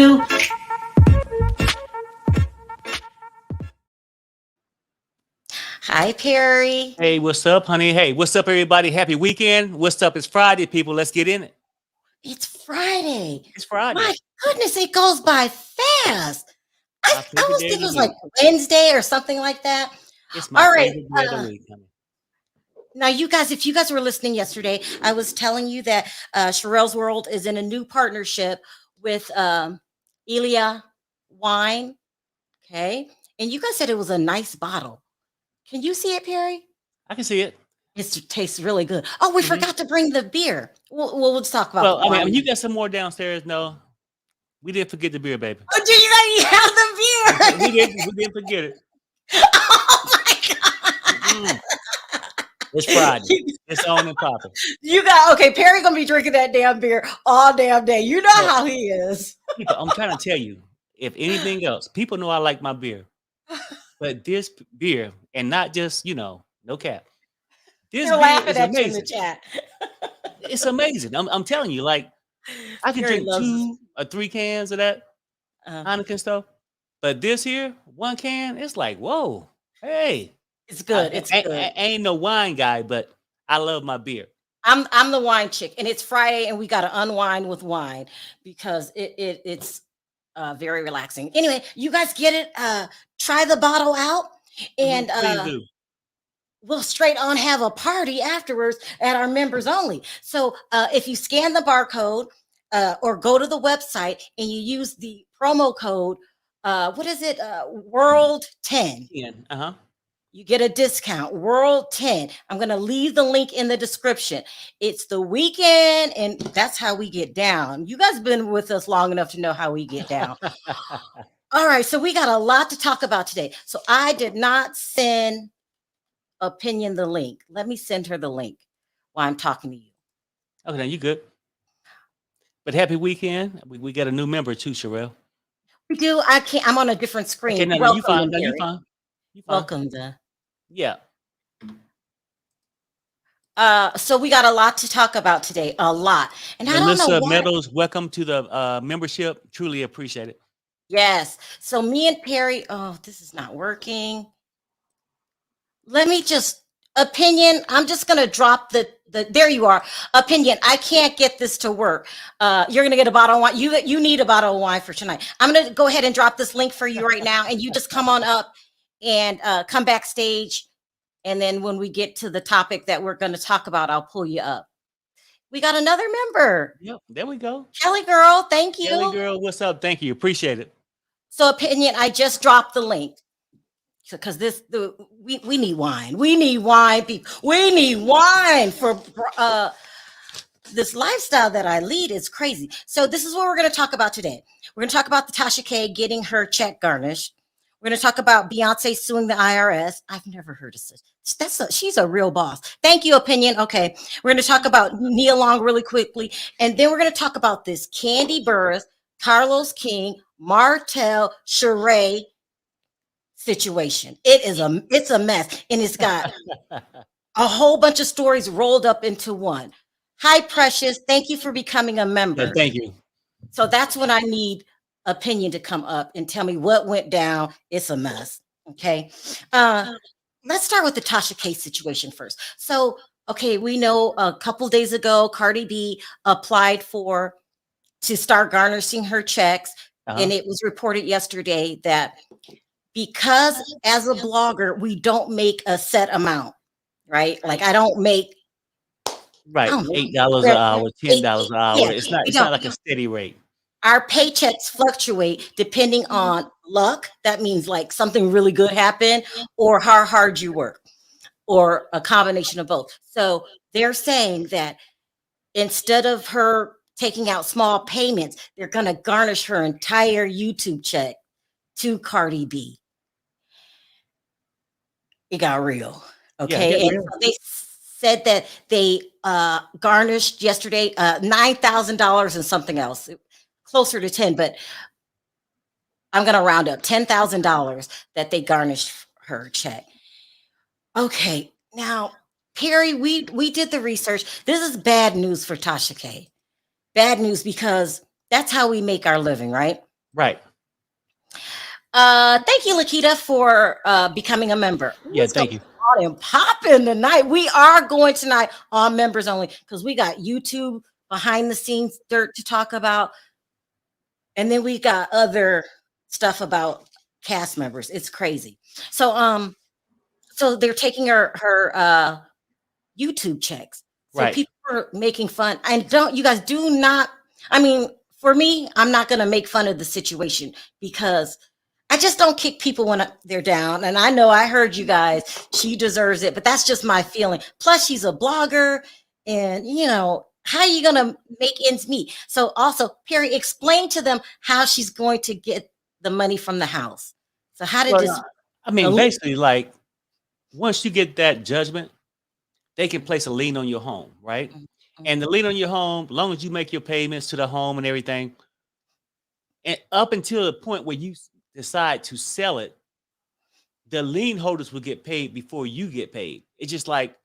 2. Hi, Perry. Hey, what's up, honey? Hey, what's up, everybody? Happy weekend. What's up? It's Friday, people. Let's get in it. It's Friday. It's Friday. My goodness, it goes by fast. I My favorite almost day think of it the was week. like Wednesday or something like that. It's my All right. favorite day of the week, honey. Now, you guys, if you guys were listening yesterday, I was telling you that Sherelle's World is in a new partnership with Elia Wine. Okay. And you guys said it was a nice bottle. Can you see it, Perry? I can see it. It tastes really good. Oh, we forgot to bring the beer. We'll talk about Well, the wine. I mean, you got some more downstairs. No, we didn't forget the beer, baby. Oh, did you have the beer? We didn't forget it. Oh my God. It's Friday. It's on and popping. You got okay. Perry gonna be drinking that damn beer all damn day. You know how he is. People, I'm trying to tell you, if anything else, people know I like my beer, but this beer, and not just no cap. This They're beer laughing is at you in amazing. the chat. It's amazing. I'm telling you, like I can Perry drink loves 2 or 3 cans of that Heineken stuff, but this here 1 can, it's like whoa, hey. It's good. It's good. I ain't no wine guy, but I love my beer. I'm the wine chick, and it's Friday, and we got to unwind with wine because it's very relaxing. Anyway, you guys get it. Try the bottle out, and Please do. we'll straight on have a party afterwards at our members only. So if you scan the barcode or go to the website and you use the promo code, what is it? World 10. You get a discount, World 10. I'm going to leave the link in the description. It's the weekend, and that's how we get down. You guys been with us long enough to know how we get down. All right, so we got a lot to talk about today. So I did not send Opinion the link. Let me send her the link while I'm talking to you. Okay, now you good. But happy weekend. We got a new member too, Sherelle. We do. I can't. I'm on a different screen. Okay, no, you fine. No, you fine. Welcome to. Yeah. So we got a lot to talk about today. A lot. And I don't know why. Meadows, welcome to the membership. Truly appreciate it. Yes. So me and Perry. Oh, this is not working. Let me just Opinion. I'm just gonna drop the there you are. Opinion. I can't get this to work. You're gonna get a bottle of wine. You need a bottle of wine for tonight. I'm gonna go ahead and drop this link for you right now, and you just come on up and come backstage. And then when we get to the topic that we're going to talk about, I'll pull you up. We got another member. Yep, there we go. Kelly girl, thank you. Kelly girl, what's up? Thank you. Appreciate it. So Opinion, I just dropped the link because we need wine. We need wine, people. We need wine for this lifestyle that I lead is crazy. So this is what we're going to talk about today. We're going to talk about the Tasha K getting her check garnished. We're going to talk about Beyonce suing the IRS. I've never heard of this. She's a real boss. Thank you, Opinion. Okay. We're going to talk about Nia Long really quickly. And then we're going to talk about this Kandi Burruss, Carlos King, Martell, Sheree situation. It's a mess. And it's got a whole bunch of stories rolled up into one. Hi, Precious. Thank you for becoming a member. Yeah, thank you. So that's when I need Opinion to come up and tell me what went down. It's a mess. Okay. Let's start with the Tasha K situation first. So, okay, we know a couple days ago, Cardi B applied to start garnishing her checks. And it was reported yesterday that because as a blogger, we don't make a set amount, right? Like I don't make $8 an hour, $10 an hour. Yeah, it's not like a steady rate. Our paychecks fluctuate depending on luck. That means like something really good happened or how hard you work or a combination of both. So they're saying that instead of her taking out small payments, they're going to garnish her entire YouTube check to Cardi B. It got real. Okay. And so they said that they garnished yesterday $9,000 and something else. Closer to 10, but I'm going to round up $10,000 that they garnished her check. Okay. Now, Perry, we did the research. This is bad news for Tasha K. Bad news because that's how we make our living, right? Right. Thank you, Lakita, for becoming a member. Yeah. What's going Thank you. on and popping tonight? We are going tonight on members only because we got YouTube behind the scenes dirt to talk about, and then we got other stuff about cast members. It's crazy. So they're taking her YouTube checks. So Right. people are making fun. And don't you guys do not, I mean, for me, I'm not gonna make fun of the situation because I just don't kick people when they're down. And I know I heard you guys, she deserves it, but that's just my feeling. Plus, she's a blogger, and how are you gonna make ends meet? So also, Perry, explain to them how she's going to get the money from the house. So how did Well, this I mean, basically, like once you get that judgment, they can place a lien on your home, right? And the lien on your home, as long as you make your payments to the home and everything, and up until the point where you decide to sell it, the lien holders will get paid before you get paid. It's just like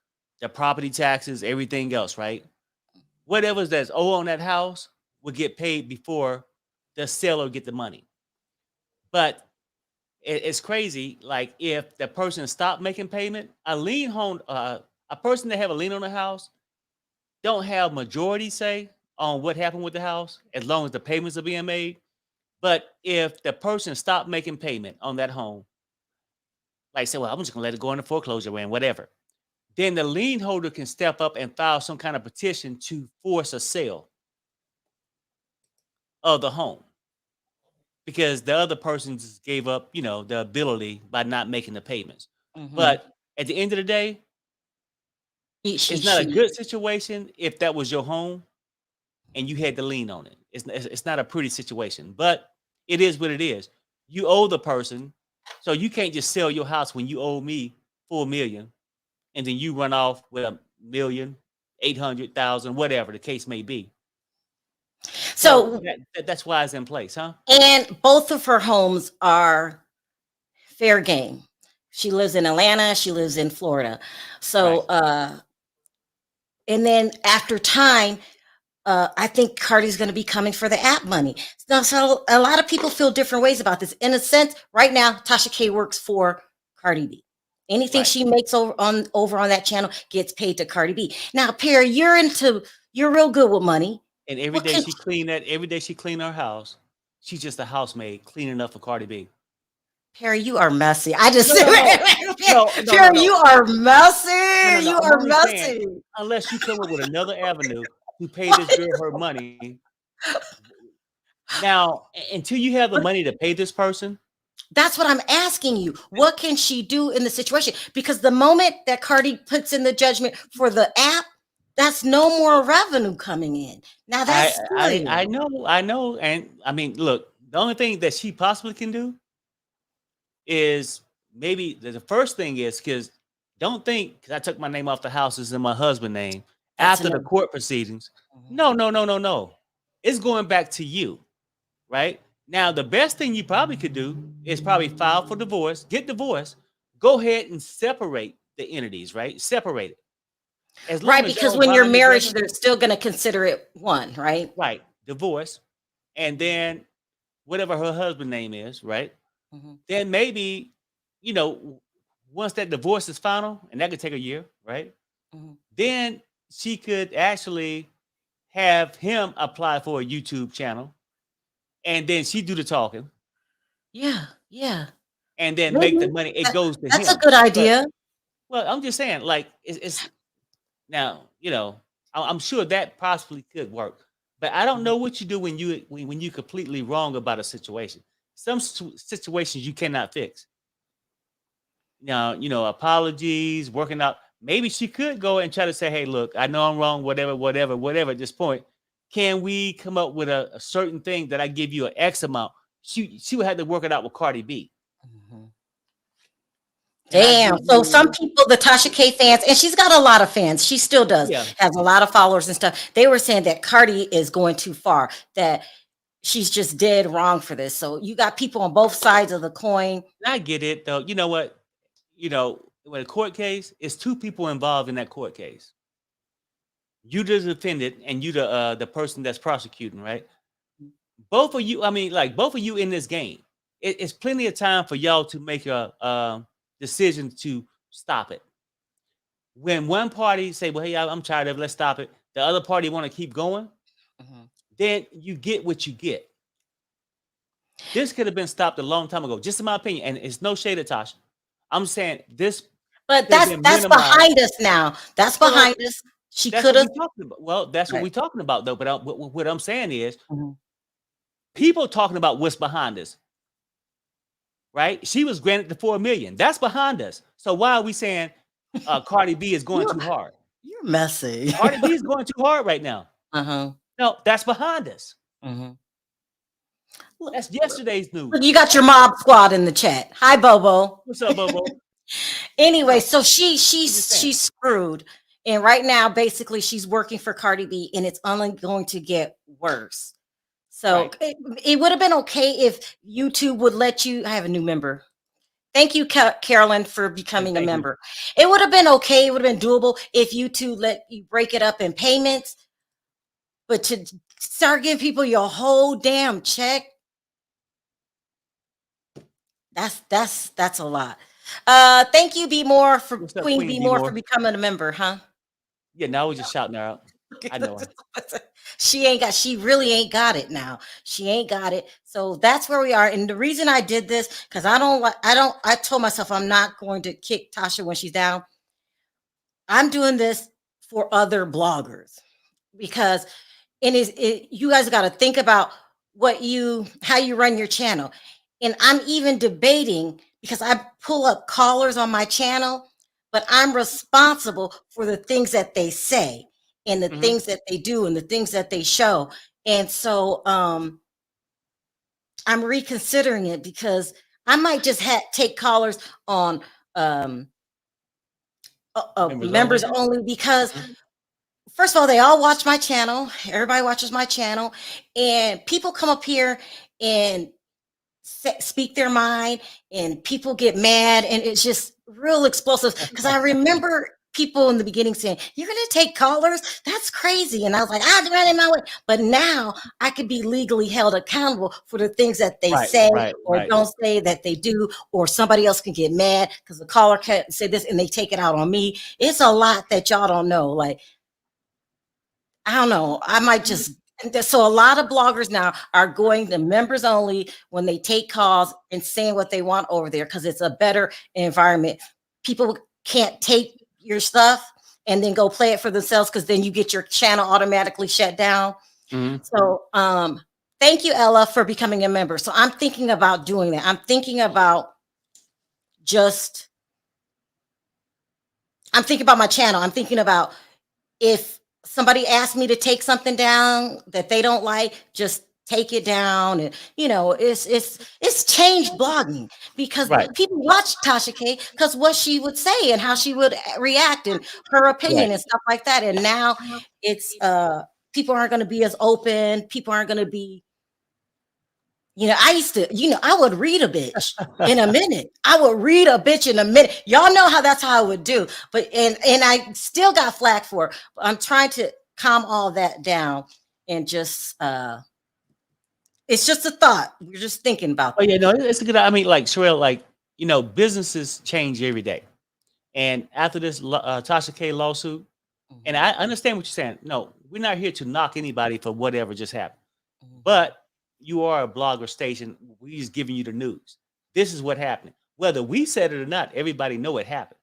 the property taxes, everything else, right? Whatever's that's owed on that house will get paid before the seller get the money. But it's crazy. Like if the person stopped making payment, a person that have a lien on the house don't have majority say on what happened with the house as long as the payments are being made. But if the person stopped making payment on that home, like say, well, I'm just gonna let it go into foreclosure and whatever, then the lien holder can step up and file some kind of petition to force a sale of the home because the other person just gave up, the ability by not making the payments. But at the end of the day, it's not a good situation if that was your home and you had the lien on it. It's not a pretty situation, but it is what it is. You owe the person, so you can't just sell your house when you owe me 4 million, and then you run off with 1,800,000, whatever the case may be. So that's why it's in place, huh? And both of her homes are fair game. She lives in Atlanta. She lives in Florida. So, and then after time, I think Cardi's going to be coming for the app money. So a lot of people feel different ways about this. In a sense, right now, Tasha K works for Cardi B. Anything she makes over on that channel gets paid to Cardi B. Now, Perry, you're real good with money. And every day she clean her house. She's just a housemaid cleaning up for Cardi B. Perry, you are messy. I just no, Perry, you are messy. You are messy. Saying, unless you come up with another avenue to pay this girl her money. Now, until you have the money to pay this person. That's what I'm asking you. What can she do in the situation? Because the moment that Cardi puts in the judgment for the app, that's no more revenue coming in. Now that's I know. And I mean, look, the only thing that she possibly can do is maybe the first thing is because don't think because I took my name off the house is in my husband's name after the court proceedings. No. It's going back to you, right? Now, the best thing you probably could do is probably file for divorce, get divorced, go ahead and separate the entities, right? Separate it. Right, because when you're married, they're still going to consider it one, right? Right. Divorce. And then whatever her husband's name is, right? Then maybe, once that divorce is final, and that could take a year, right? Then she could actually have him apply for a YouTube channel, and then she do the talking. Yeah. And then make the money. It goes to him. That's a good idea. Well, I'm just saying, like, it's now, I'm sure that possibly could work. But I don't know what you do when you're completely wrong about a situation. Some situations you cannot fix. Now, apologies, working out. Maybe she could go and try to say, hey, look, I know I'm wrong, whatever at this point. Can we come up with a certain thing that I give you an X amount? She would have to work it out with Cardi B. Damn. So some people, the Tasha K fans, and she's got a lot of fans. She still does, has a lot of followers and stuff. They were saying that Cardi is going too far, that she's just dead wrong for this. So you got people on both sides of the coin. I get it, though. You know what? When a court case, it's two people involved in that court case. You the defendant and you the person that's prosecuting, right? both of you, I mean, like both of you in this game, it's plenty of time for y'all to make a decision to stop it. When one party say, "Well, hey, I'm tired of it, let's stop it," the other party want to keep going, then you get what you get. This could have been stopped a long time ago, just in my opinion. And it's no shade at Tasha. I'm saying this But could have been that's minimized. behind us now. That's Well, behind us. She that's could what have. we're talking about. Well, that's what Right. we're talking about, though. But what I'm saying is, Mhm. people talking about what's behind us, right? She was granted the 4 million. That's behind us. So why are we saying Cardi B is going You're too hard? you're messy. Cardi B is going too hard right now. Uh-huh. No, that's behind us. Look, That's yesterday's news. you got your mob squad in the chat. Hi, Bobo. What's up, Bobo? Anyway, No, so I'm just saying. she's screwed. And right now, basically, she's working for Cardi B, and it's only going to get worse. So Right. it would have been okay if YouTube would let you. I have a new member. Thank you, Carolyn, for becoming a Thank you. member. It would have been okay. It would have been doable if YouTube let you break it up in payments. But to start giving people your whole damn check, that's a lot. Thank you, Be More, for What's up, Queen Queen Be B More, for More? becoming a member, huh? Yeah, now we're just shouting her out. I know her. She really ain't got it now. She ain't got it. So that's where we are. And the reason I did this, because I told myself I'm not going to kick Tasha when she's down. I'm doing this for other bloggers because you guys got to think about how you run your channel. And I'm even debating, because I pull up callers on my channel, but I'm responsible for the things that they say and the things that they do and the things that they show. And so I'm reconsidering it, because I might just take callers on members only, because first of all, they all watch my channel. Everybody watches my channel, and people come up here and speak their mind, and people get mad, and it's just real explosive. Because I remember people in the beginning saying, "You're going to take callers? That's crazy." And I was like, "I'm running my way." But now I could be legally held accountable for the things that they say or don't say that they do, or somebody else can get mad because the caller can't say this and they take it out on me. It's a lot that y'all don't know. Like, I don't know. I might just. So a lot of bloggers now are going to members only when they take calls and saying what they want over there, because it's a better environment. People can't take your stuff and then go play it for themselves, because then you get your channel automatically shut down. So thank you, Ella, for becoming a member. So I'm thinking about doing that. I'm thinking about my channel. I'm thinking about, if somebody asks me to take something down that they don't like, just take it down. And it's changed blogging, because people watch Tasha K because what she would say and how she would react and her opinion and stuff like that. And now it's people aren't going to be as open. People aren't going to be, I used to, I would read a bitch in a minute. I would read a bitch in a minute. Y'all know that's how I would do. But and I still got flack for it. But I'm trying to calm all that down, and just it's just a thought. We're just thinking about that. Oh yeah, no, it's a good. I mean, like Sherelle, like businesses change every day, and after this Tasha K lawsuit, and I understand what you're saying. No, we're not here to knock anybody for whatever just happened, but you are a blogger station. We just giving you the news. This is what happened. Whether we said it or not, everybody know it happened.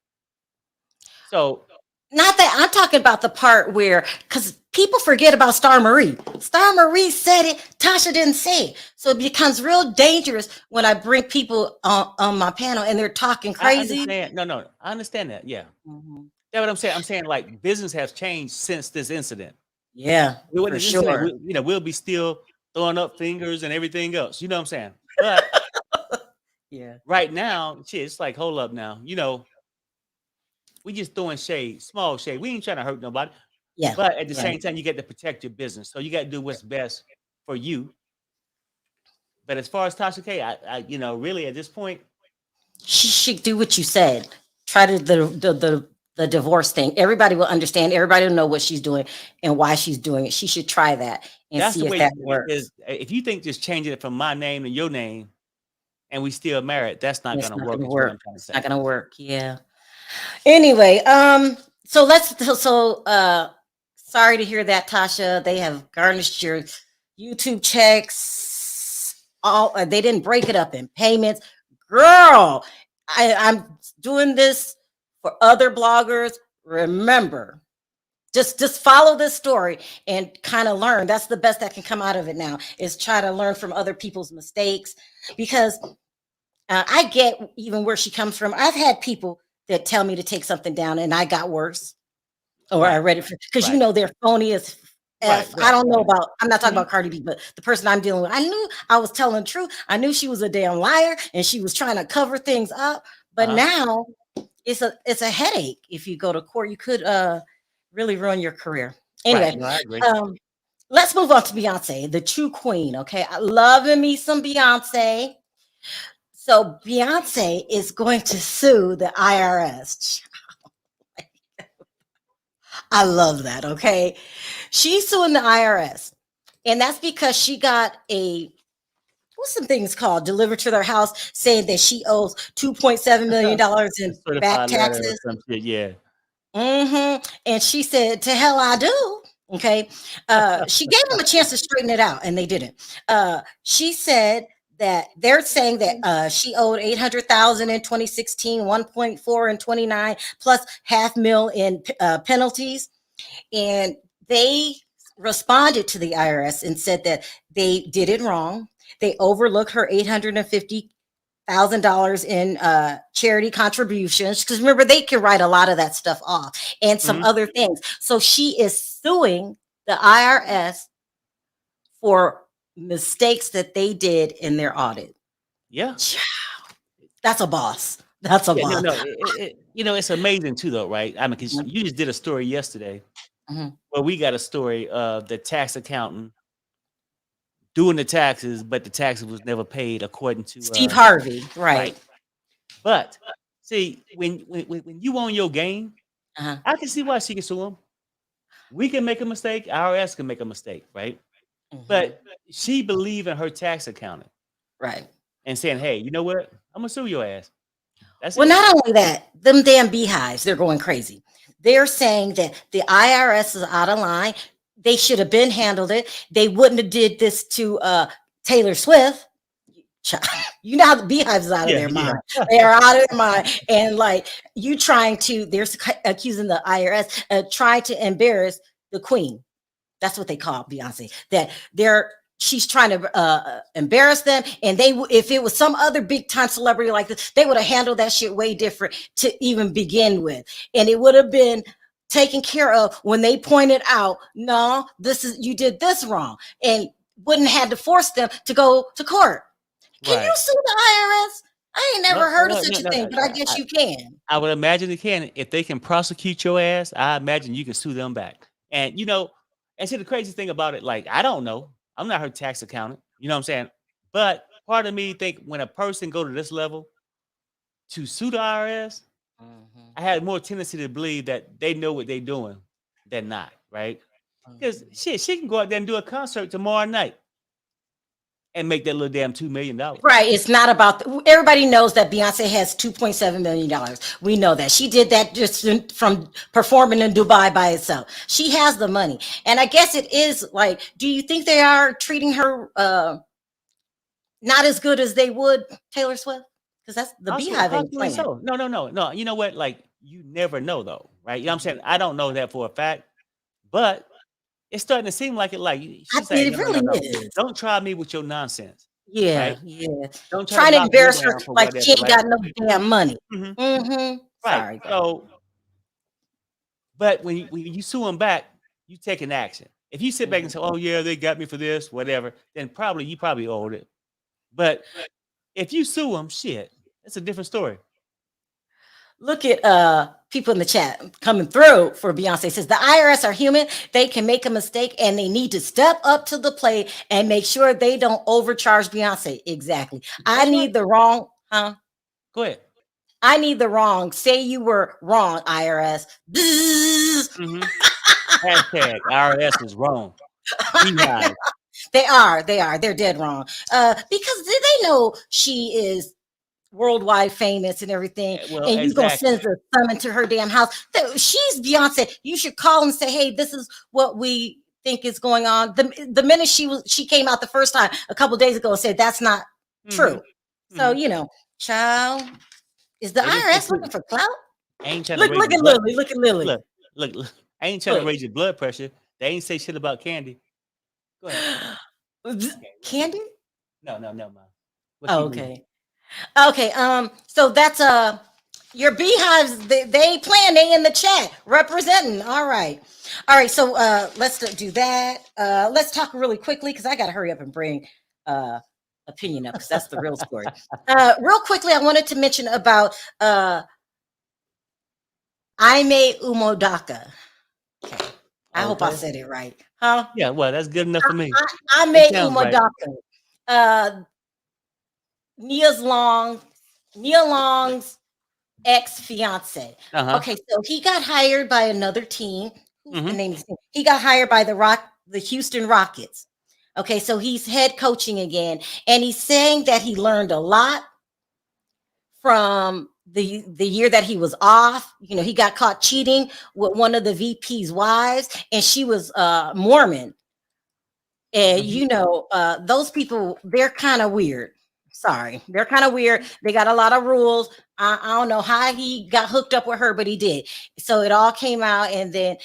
So, not that I'm talking about the part where, because people forget about Star Marie. Star Marie said it. Tasha didn't say it. So it becomes real dangerous when I bring people on my panel and they're talking crazy. I understand. No, I understand that. Yeah. That's what I'm saying. I'm saying, like, business has changed since this incident. Yeah, for sure. We'll be still throwing up fingers and everything else. You know what I'm saying? But yeah, right now, shit, it's like, hold up now. We just throwing shade, small shade. We ain't trying to hurt nobody. Yeah. But at the same time, you got to protect your business. So you got to do what's best for you. But as far as Tasha K, I really at this point, she should do what you said. Try to the the divorce thing. Everybody will understand. Everybody will know what she's doing and why she's doing it. She should try that and That's the see if way that you do it. works. Is if you think just changing it from my name to your name and we still married, that's not It's gonna not work. going to Is what work. I'm trying to It's not say. going to work. Yeah. Anyway, sorry to hear that, Tasha. They have garnished your YouTube checks. All they didn't break it up in payments. Girl, I'm doing this for other bloggers. Remember, just follow this story and kind of learn. That's the best that can come out of it now is try to learn from other people's mistakes because I get even where she comes from. I've had people that tell me to take something down and I got worse or I Right, read it because right, they're phony as right, F. I right, don't know right. about, I'm not talking Mhm. about Cardi B, but the person I'm dealing with, I knew I was telling the truth. I knew she was a damn liar and she was trying to cover things up. But Uh-huh. now it's a headache. If you go to court, you could really ruin your career. Right. Anyway, No, I agree. um, let's move on to Beyonce, the true queen. Okay. I loving me some Beyonce. So Beyonce is going to sue the IRS. I love that. Okay. She's suing the IRS. And that's because she got what's some things called delivered to their house saying that she owes $2.7 million A in back certified letter or taxes. some shit. Yeah. And she said, to hell I do. Okay. She gave them a chance to straighten it out, and they didn't. She said that they're saying that she owed 800,000 in 2016, 1.4 in 29, plus half mil in penalties. And they responded to the IRS and said that they did it wrong. They overlooked her $850,000 in charity contributions because remember they can write a lot of that stuff off and some Mhm. other things. So she is suing the IRS for mistakes that they did in their audit. Yeah. That's a boss. That's a Yeah. No, boss. no. It's amazing too, though, right? I mean, because Mhm, you just did a story yesterday. mhm. Well, we got a story of the tax accountant doing the taxes, but the taxes was never paid according to Steve Harvey, right. right? But see, when you own your game, Uh-huh. I can see why she can sue him. We can make a mistake, IRS can make a mistake, right? Mhm. But she believed in her tax accountant Right. and saying, "Hey, you know what? I'm gonna sue your ass." That's Well, it. not only that, them damn beehives, they're going crazy. They're saying that the IRS is out of line. They should have been handled it. They wouldn't have did this to Taylor Swift. You know how the beehives is out of Yeah, their yeah. mind. They are out of their mind. And like you trying to, they're accusing the IRS of trying to embarrass the queen. That's what they call Beyonce. That she's trying to embarrass them, and if it was some other big time celebrity like this, they would have handled that shit way different to even begin with, and it would have been taken care of when they pointed out, no, this is you did this wrong, and wouldn't have to force them to go to court. Can you Right. sue the IRS? I ain't No, never no, heard of no, such no, a no. thing, but I guess you can. I would imagine they can. If they can prosecute your ass, I imagine you can sue them back. And and see the crazy thing about it, like I don't know. I'm not her tax accountant. You know what I'm saying? But part of me think when a person go to this level to sue the IRS, Mhm, I had more tendency to believe that they know what they're doing than not, right? Because mhm. shit, she can go out there and do a concert tomorrow night and make that little damn $2 million. Right. It's not about everybody knows that Beyonce has $2.7 million. We know that. She did that just from performing in Dubai by itself. She has the money. And I guess it is like, do you think they are treating her not as good as they would Taylor Swift? Because that's the Possibly, Beehive ain't possibly playing. so. No, no, no, no. You know what? Like you never know though, right? You know what I'm Mhm. saying? I don't know that for a fact, but it's starting to seem like it. Like she's saying, It no, no, no, really no. is. Don't try me with your nonsense, Yeah, right? yeah. Don't try to Trying to knock me embarrass her down for like she whatever, ain't right? got no damn money. Hmm. Right. Sorry, babe. So, but when you sue them back, you take an action. If you sit back and Mhm. say, "Oh yeah, they got me for this, whatever," then you probably owed it. But if you sue them, shit, that's a different story. Look at people in the chat coming through for Beyonce. Says the IRS are human. They can make a mistake and they need to step up to the plate and make sure they don't overcharge Beyonce. Exactly. I That's right. need the wrong, huh? Go ahead. I need the wrong. Say you were wrong, IRS. Mm-hmm. Hashtag IRS is wrong. Beehive. They are. They're dead wrong. Because they know she is worldwide famous and everything, Well, and you gonna exactly. send the summon to her damn house. She's Beyonce. You should call and say, hey, this is what we think is going on. The minute she came out the first time a couple days ago and said that's not true. So child, is the IRS looking for clout? I ain't trying to raise Look your at blood. Lily. Look at Lily. Look. I ain't trying to raise your blood pressure. They ain't say shit about Kandi. Go ahead. Kandi? No, mom. Oh, okay. Okay. So that's your beehives. They ain't playing. They in the chat representing. All right. So let's do that. Let's talk really quickly because I got to hurry up and bring opinion up because that's the real story. Real quickly, I wanted to mention about Udoka. Okay. I hope I said it right. Huh? Yeah, well, that's good enough for me. Udoka. Nia Long's ex-fiance. Okay, so he got hired by another team. Who's the name of the team? He got hired by the Houston Rockets. Okay, so he's head coaching again, and he's saying that he learned a lot from the year that he was off. You know, he got caught cheating with one of the VP's wives, and she was Mormon. And you know, those people, they're kind of weird. Sorry, they're kind of weird. They got a lot of rules. I don't know how he got hooked up with her, but he did. So it all came out, and then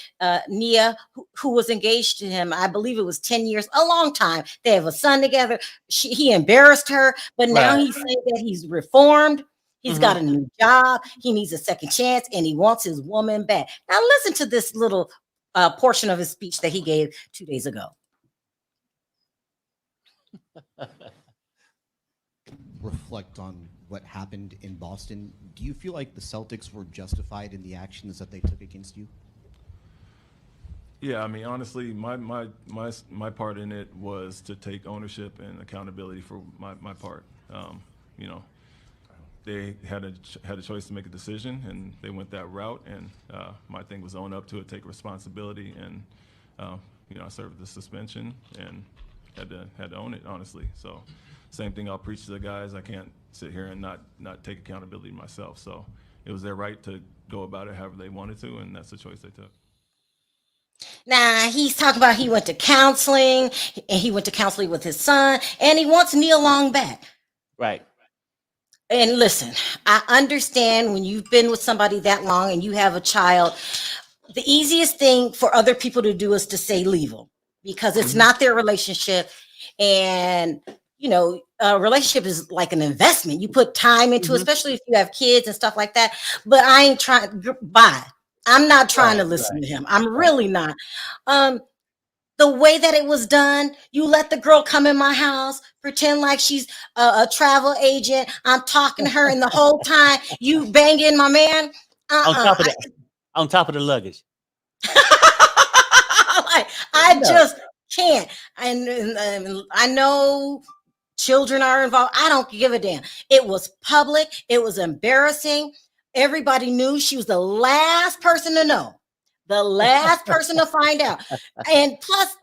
Nia, who was engaged to him, I believe it was 10 years, a long time. They have a son together. He embarrassed her, but now he's saying that he's reformed. He's got a new job. He needs a second chance, and he wants his woman back. Now listen to this little portion of his speech that he gave 2 days ago. Reflect on what happened in Boston. Do you feel like the Celtics were justified in the actions that they took against you? Yeah, I mean, honestly, my part in it was to take ownership and accountability for my part. You know, they had a choice to make a decision, and they went that route. And my thing was own up to it, take responsibility, and you know, I served the suspension and had to own it, honestly. So. Same thing I'll preach to the guys. I can't sit here and not take accountability myself. So it was their right to go about it however they wanted to, and that's the choice they took. Now he's talking about he went to counseling, and he went to counseling with his son, and he wants Nia Long back. Right. And listen, I understand when you've been with somebody that long and you have a child, the easiest thing for other people to do is to say leave them because it's not their relationship. And you know, a relationship is like an investment. You put time into, especially if you have kids and stuff like that. But I ain't trying. Bye. I'm not trying to listen to him. I'm really not. The way that it was done, you let the girl come in my house, pretend like she's a travel agent. I'm talking to her, and the whole time you banging my man. On top of the luggage. I just can't. And I know. Children are involved. I don't give a damn. It was public. It was embarrassing. Everybody knew. She was the last person to know, the last person to find out. And plus,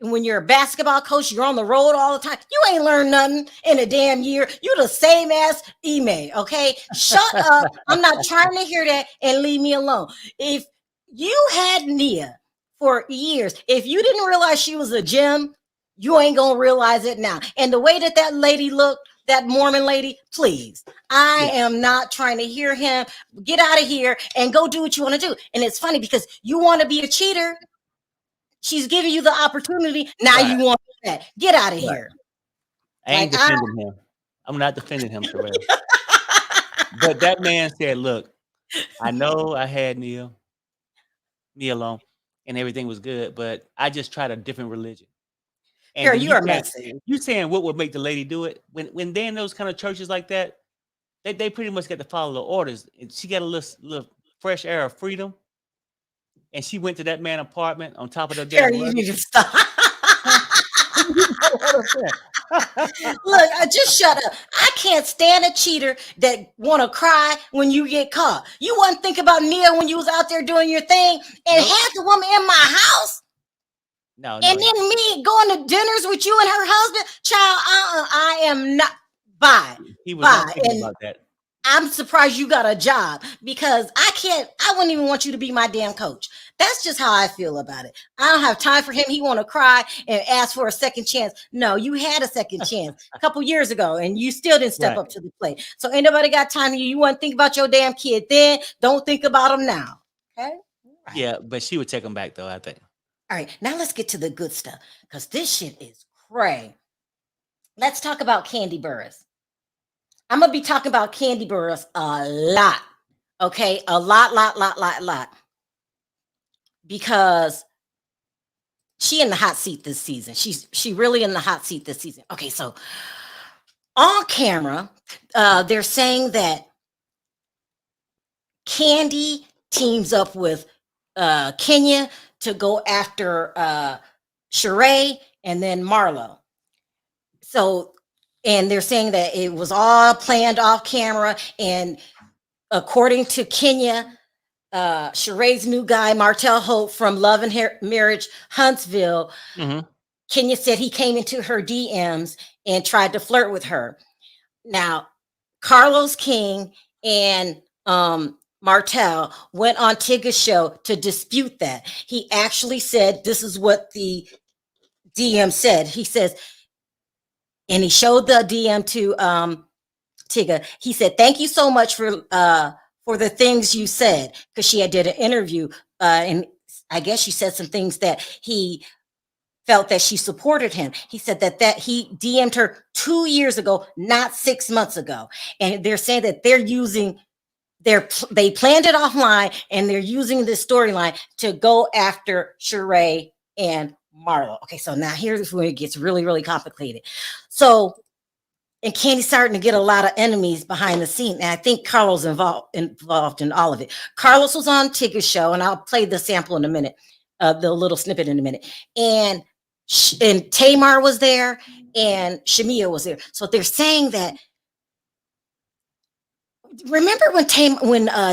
when you're a basketball coach, you're on the road all the time. You ain't learned nothing in a damn year. You the same ass email. Okay, shut up. I'm not trying to hear that and leave me alone. If you had Nia for years, if you didn't realize she was a gem, you ain't gonna realize it now. And the way that lady looked, that Mormon lady, please. I am not trying to hear him. Get out of here and go do what you want to do. And it's funny because you want to be a cheater. She's giving you the opportunity. Now you want that. Get out of here. I ain't defending him. I'm not defending him, Sheree. But that man said, look, I know I had Nia Long and everything was good, but I just tried a different religion. And Girl, you are messy. You saying what would make the lady do it? When they're in those kind of churches like that, they pretty much got to follow the orders. And she got a little fresh air of freedom. And she went to that man's apartment on top of the damn. You need to stop. Look, just shut up. I can't stand a cheater that want to cry when you get caught. You wasn't think about Nia when you was out there doing your thing and Nope. had the woman in my house, No, and then me going to dinners with you and her husband. Child, I am not. Bye. he was not Bye. thinking And about that. I'm surprised you got a job, because I wouldn't even want you to be my damn coach. That's just how I feel about it. I don't have time for him. He want to cry and ask for a second chance. No, you had a second chance a couple years ago and you still didn't step Right. up to the plate. So ain't nobody got time for you. You want to think about your damn kid then. Don't think about him now. Okay? Right. Yeah, but she would take him back though, I think. All right, now let's get to the good stuff, because this shit is cray. Let's talk about Kandi Burruss. I'm gonna be talking about Kandi Burruss a lot. Okay, a lot. Because she in the hot seat this season. She really in the hot seat this season. Okay, so on camera, they're saying that Kandi teams up with Kenya to go after Sheree and then Marlo. So, and they're saying that it was all planned off camera, and according to Kenya, Sheree's new guy, Martell Hope from Love and Marriage Huntsville, Mhm. Kenya said he came into her DMs and tried to flirt with her. Now, Carlos King and Martell went on Tigger's show to dispute that. He actually said, this is what the DM said. He says, and he showed the DM to Tigger. He said, thank you so much for the things you said, because she did an interview, and I guess she said some things that he felt that she supported him. He said that he DM'd her 2 years ago, not 6 months ago. And they're saying that they planned it offline, and they're using this storyline to go after Sheree and Marlo. Okay, so now here's where it gets really, really complicated. So, and Candy's starting to get a lot of enemies behind the scene. And I think Carlos involved in all of it. Carlos was on Tigger's show, and I'll play the sample in a minute, the little snippet in a minute. And Tamar was there, and Shamia was there. So they're saying that. Remember when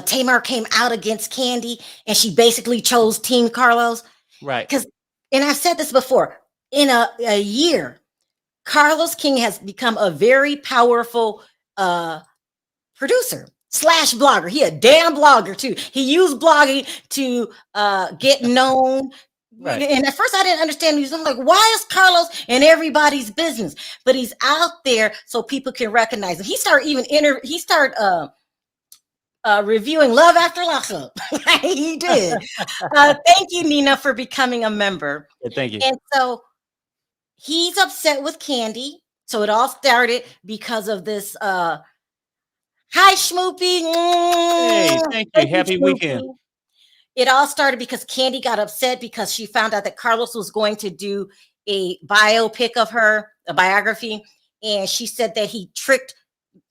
Tamar came out against Kandi, and she basically chose Team Carlos? Right. Because, and I've said this before, in a year, Carlos King has become a very powerful producer / blogger. He a damn blogger too. He used blogging to get known. Right. And at first I didn't understand. I'm like, why is Carlos in everybody's business? But he's out there so people can recognize him. He started reviewing Love After Lockup. He did. Thank you, Nina, for becoming a member. Yeah, thank you. And so he's upset with Kandi. So it all started because of this. Hi, Schmoopy. Hey, thank you. Happy Schmoopy. weekend. It all started because Kandi got upset because she found out that Carlos was going to do a biopic of her, a biography. And she said that he tricked,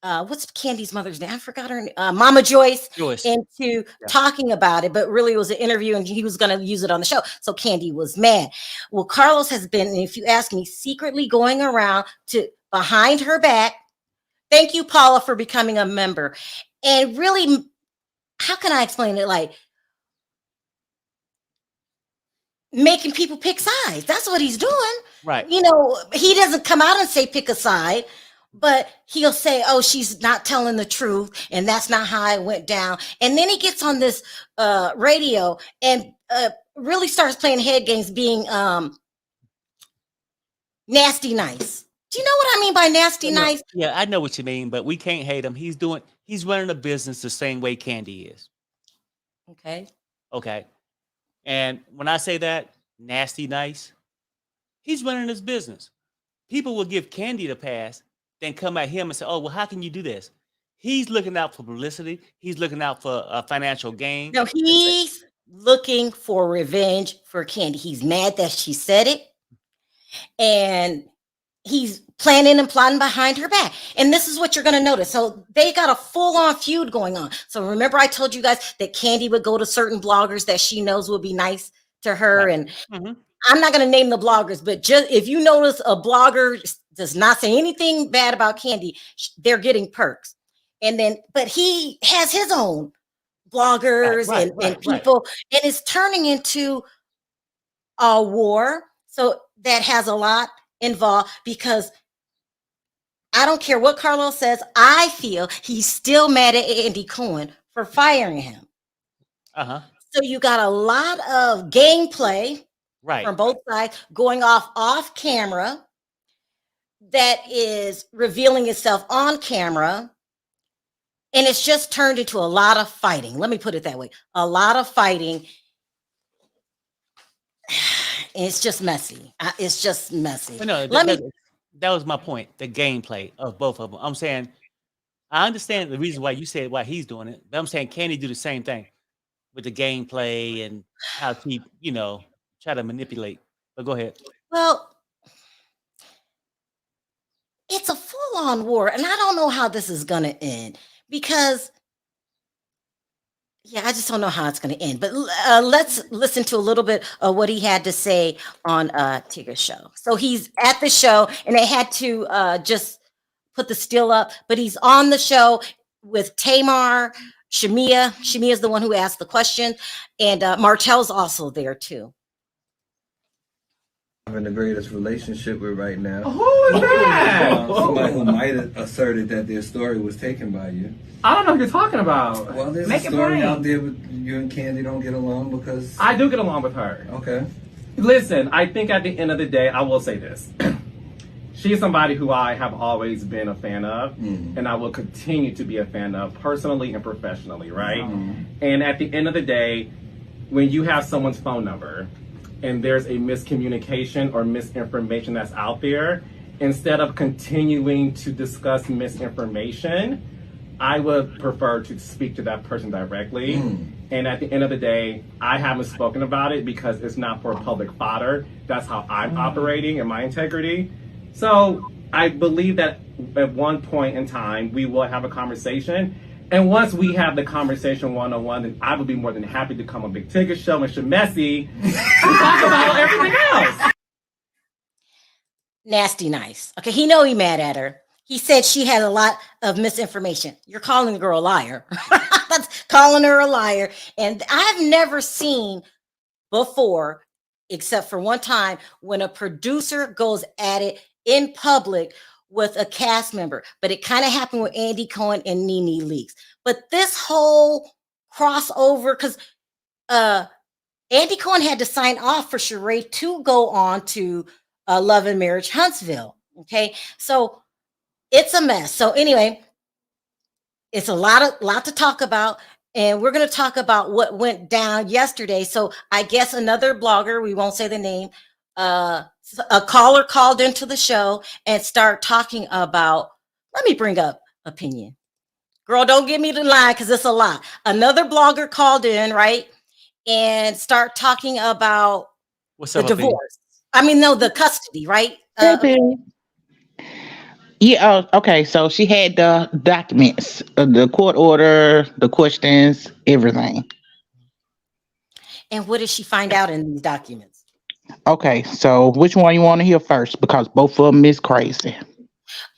what's Candy's mother's name? I forgot her name. Mama Joyce. Into talking about it, but really it was an interview and he was going to use it on the show. So Kandi was mad. Well, Carlos has been, if you ask me, secretly going around to behind her back. Thank you, Paula, for becoming a member. And really, how can I explain it? Like, making people pick sides. That's what he's doing. Right. You know, he doesn't come out and say pick a side, but he'll say, oh, she's not telling the truth, and that's not how it went down. And then he gets on this radio and really starts playing head games, being nasty nice. Do you know what I mean by nasty nice? Yeah, I know what you mean, but we can't hate him. He's running a business the same way Kandi is. Okay. And when I say that, nasty nice, he's running his business. People will give Kandi the pass, then come at him and say, oh, well, how can you do this? He's looking out for publicity. He's looking out for a financial gain. No, he's looking for revenge for Kandi. He's mad that she said it. And he's planning and plotting behind her back. And this is what you're going to notice. So they got a full-on feud going on. So remember I told you guys that Kandi would go to certain bloggers that she knows will be nice to her. Right. And I'm not going to name the bloggers, but just if you notice a blogger does not say anything bad about Kandi. They're getting perks. And then, but he has his own bloggers and people, and it's turning into a war. So that has a lot involved, because I don't care what Carlos says, I feel he's still mad at Andy Cohen for firing him. So you got a lot of gameplay from both sides going off camera that is revealing itself on camera. And it's just turned into a lot of fighting. Let me put it that way. A lot of fighting. It's just messy. It's just messy. No, that was my point. The gameplay of both of them. I'm saying, I understand the reason why you said why he's doing it, but I'm saying, can he do the same thing with the gameplay and how he, try to manipulate? But go ahead. Well, it's a full-on war, and I don't know how this is going to end, because I just don't know how it's going to end. But let's listen to a little bit of what he had to say on Tigger's show. So he's at the show, and they had to just put the still up, but he's on the show with Tamar, Shamia. Shamia is the one who asked the question, and Martell's also there too. Having the greatest relationship with right now. Who is that? Somebody who might have asserted that their story was taken by you. I don't know what you're talking about. Well, there's Make a it story plain. out there with you and Kandi don't get along because... I do get along with her. Okay. Listen, I think at the end of the day, I will say this. She's somebody who I have always been a fan of, and I will continue to be a fan of, personally and professionally, right? And at the end of the day, when you have someone's phone number and there's a miscommunication or misinformation that's out there, instead of continuing to discuss misinformation, I would prefer to speak to that person directly. And at the end of the day, I haven't spoken about it because it's not for public fodder. That's how I'm operating and my integrity. So I believe that at one point in time, we will have a conversation. And once we have the conversation one-on-one, then I would be more than happy to come on Big Ticket Show and Shamessi and talk about everything else. Nasty nice. Okay, he mad at her. He said she had a lot of misinformation. You're calling the girl a liar. That's calling her a liar. And I've never seen before, except for one time, when a producer goes at it in public with a cast member. But it kind of happened with Andy Cohen and Nene Leakes. But this whole crossover, because Andy Cohen had to sign off for Sheree to go on to Love and Marriage Huntsville. Okay, so it's a mess. So anyway, it's a lot to talk about, and we're going to talk about what went down yesterday. So I guess another blogger, we won't say the name, a caller called into the show and start talking about, let me bring up opinion. Girl, don't give me the line because it's a lot. Another blogger called in, right? And start talking about What's the up, divorce. opinion? I mean, no, the custody, right? Yeah, okay, so she had the documents, the court order, the questions, everything. And what did she find out in these documents? Okay, so which one you want to hear first? Because both of them is crazy.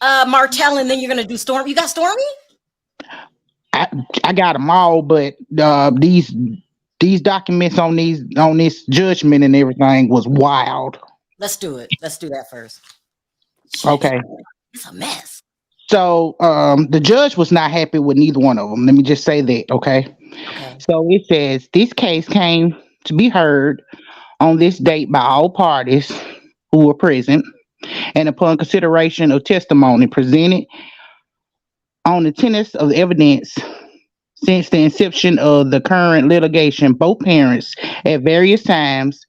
Martell, and then you're going to do Storm. You got Stormy? I got them all, but these documents on this judgment and everything was wild. Let's do it. Let's do that first. Okay. It's a mess. So the judge was not happy with neither one of them. Let me just say that, okay? So it says this case came to be heard on this date by all parties who were present, and upon consideration of testimony presented on the tenets of the evidence since the inception of the current litigation, both parents at various times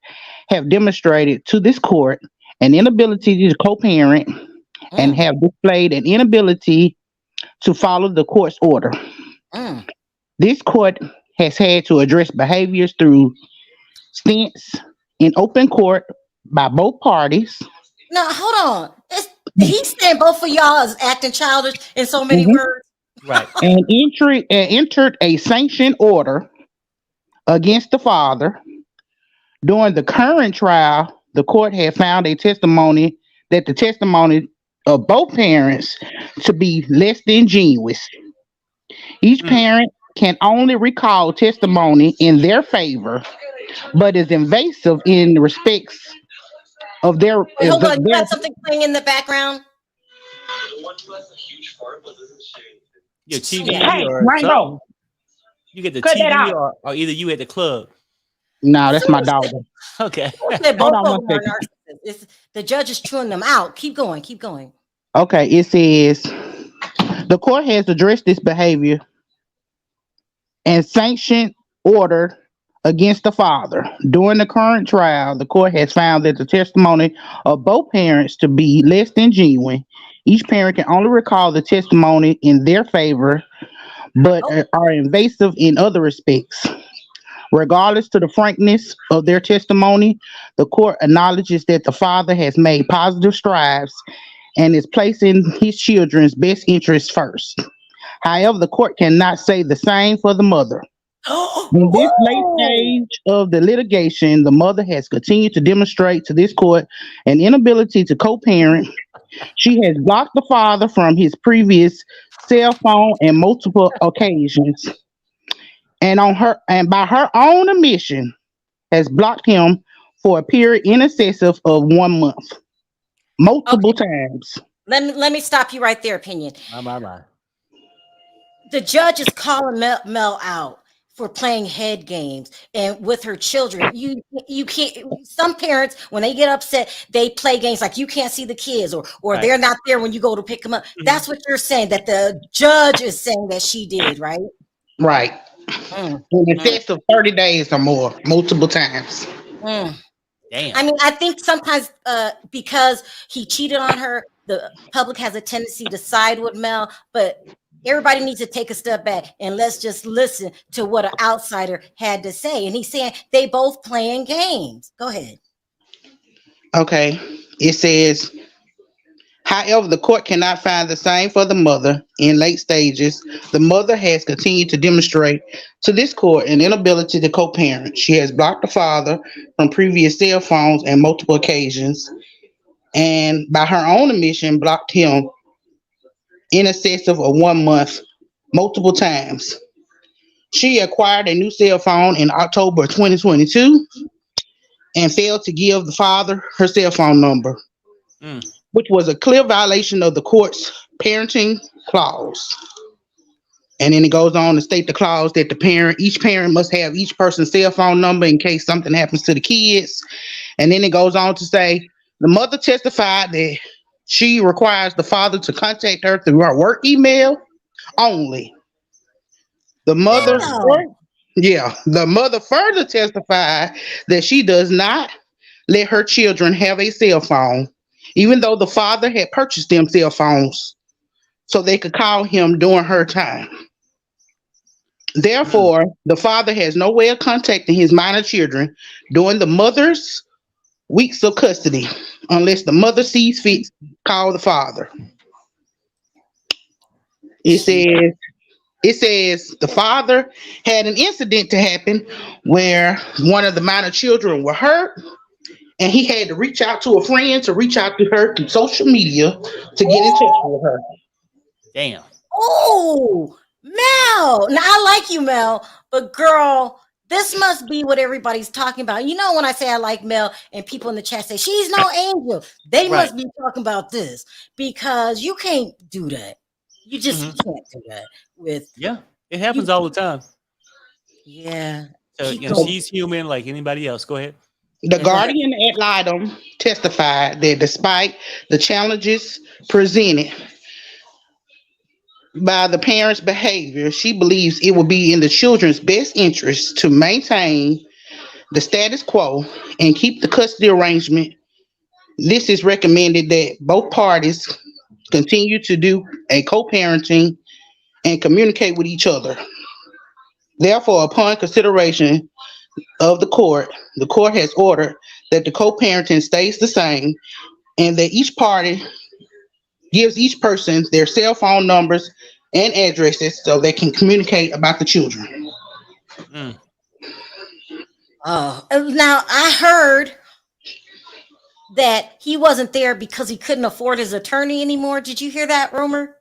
have demonstrated to this court an inability to co-parent and have displayed an inability to follow the court's order. This court has had to address behaviors through stints in open court by both parties. No, hold on. He's saying both of y'all is acting childish in so many words. Right. And entered a sanctioned order against the father. During the current trial, the court had found that the testimony of both parents to be less than genuine. Each Mm. parent can only recall testimony in their favor, but is invasive in respects of their Wait, hold on. You their got something playing in the background? Your Yeah. TV Hey, or something. Rainbow, You get the cut that TV out. or either you at the club. No, that's my Someone said, daughter. Okay. someone said Hold both on of one them are second. narcissists. The judge is chewing them out. Keep going. Keep going. Okay, it says the court has addressed this behavior and sanctioned order against the father. During the current trial, the court has found that the testimony of both parents to be less than genuine. Each parent can only recall the testimony in their favor, but Oh, are invasive in other respects. Regardless to the frankness of their testimony, the court acknowledges that the father has made positive strides and is placing his children's best interests first. However, the court cannot say the same for the mother. In this late oh, stage of the litigation, the mother has continued to demonstrate to this court an inability to co-parent. She has blocked the father from his previous cell phone on multiple occasions, and by her own admission, has blocked him for a period in excess of 1 month, multiple okay. times. Let me stop you right there, opinion. My. The judge is calling Mel out for playing head games and with her children. You can't. Some parents, when they get upset, they play games like you can't see the kids, or Right. they're not there when you go to pick them up. Mhm. That's what you're saying. That the judge is saying that she did, right? Right. Mm, In mm, excess of 30 days or more, multiple times. mm. Damn. I mean, I think sometimes because he cheated on her, the public has a tendency to side with Mel, but everybody needs to take a step back and let's just listen to what an outsider had to say. And he's saying they both playing games. Go ahead. Okay. It says, however, the court cannot find the same for the mother. In late stages, the mother has continued to demonstrate to this court an inability to co-parent. She has blocked the father from previous cell phones on multiple occasions, and by her own admission, blocked him in excess of 1 month, multiple times. She acquired a new cell phone in October 2022 and failed to give the father her cell phone number, Mm. which was a clear violation of the court's parenting clause. And then it goes on to state the clause that each parent must have each person's cell phone number in case something happens to the kids. And then it goes on to say the mother testified that she requires the father to contact her through her work email only. The mother, Wow. the mother further testified that she does not let her children have a cell phone, even though the father had purchased them cell phones so they could call him during her time. Mm. Therefore, the father has no way of contacting his minor children during the mother's weeks of custody unless the mother sees fit to call the father. It She, says it says the father had an incident to happen where one of the minor children were hurt, and he had to reach out to a friend to reach out to her through social media to get in touch with her. Damn. oh, Mel. Now I like you, Mel, but girl, this must be what everybody's talking about. You know, when I say I like Mel and people in the chat say she's no angel, they Right. must be talking about this because you can't do that. You just Mhm. can't do that with Yeah. It happens you. all the time. Yeah. So, Keep you know, going. she's human like anybody else. Go ahead. The Yeah, go ahead. guardian ad litem testified that despite the challenges presented by the parents' behavior, she believes it will be in the children's best interest to maintain the status quo and keep the custody arrangement. This is recommended that both parties continue to do a co-parenting and communicate with each other. Therefore, upon consideration of the court has ordered that the co-parenting stays the same and that each party gives each person their cell phone numbers and addresses so they can communicate about the children. Mm. Oh, now I heard that he wasn't there because he couldn't afford his attorney anymore. Did you hear that rumor?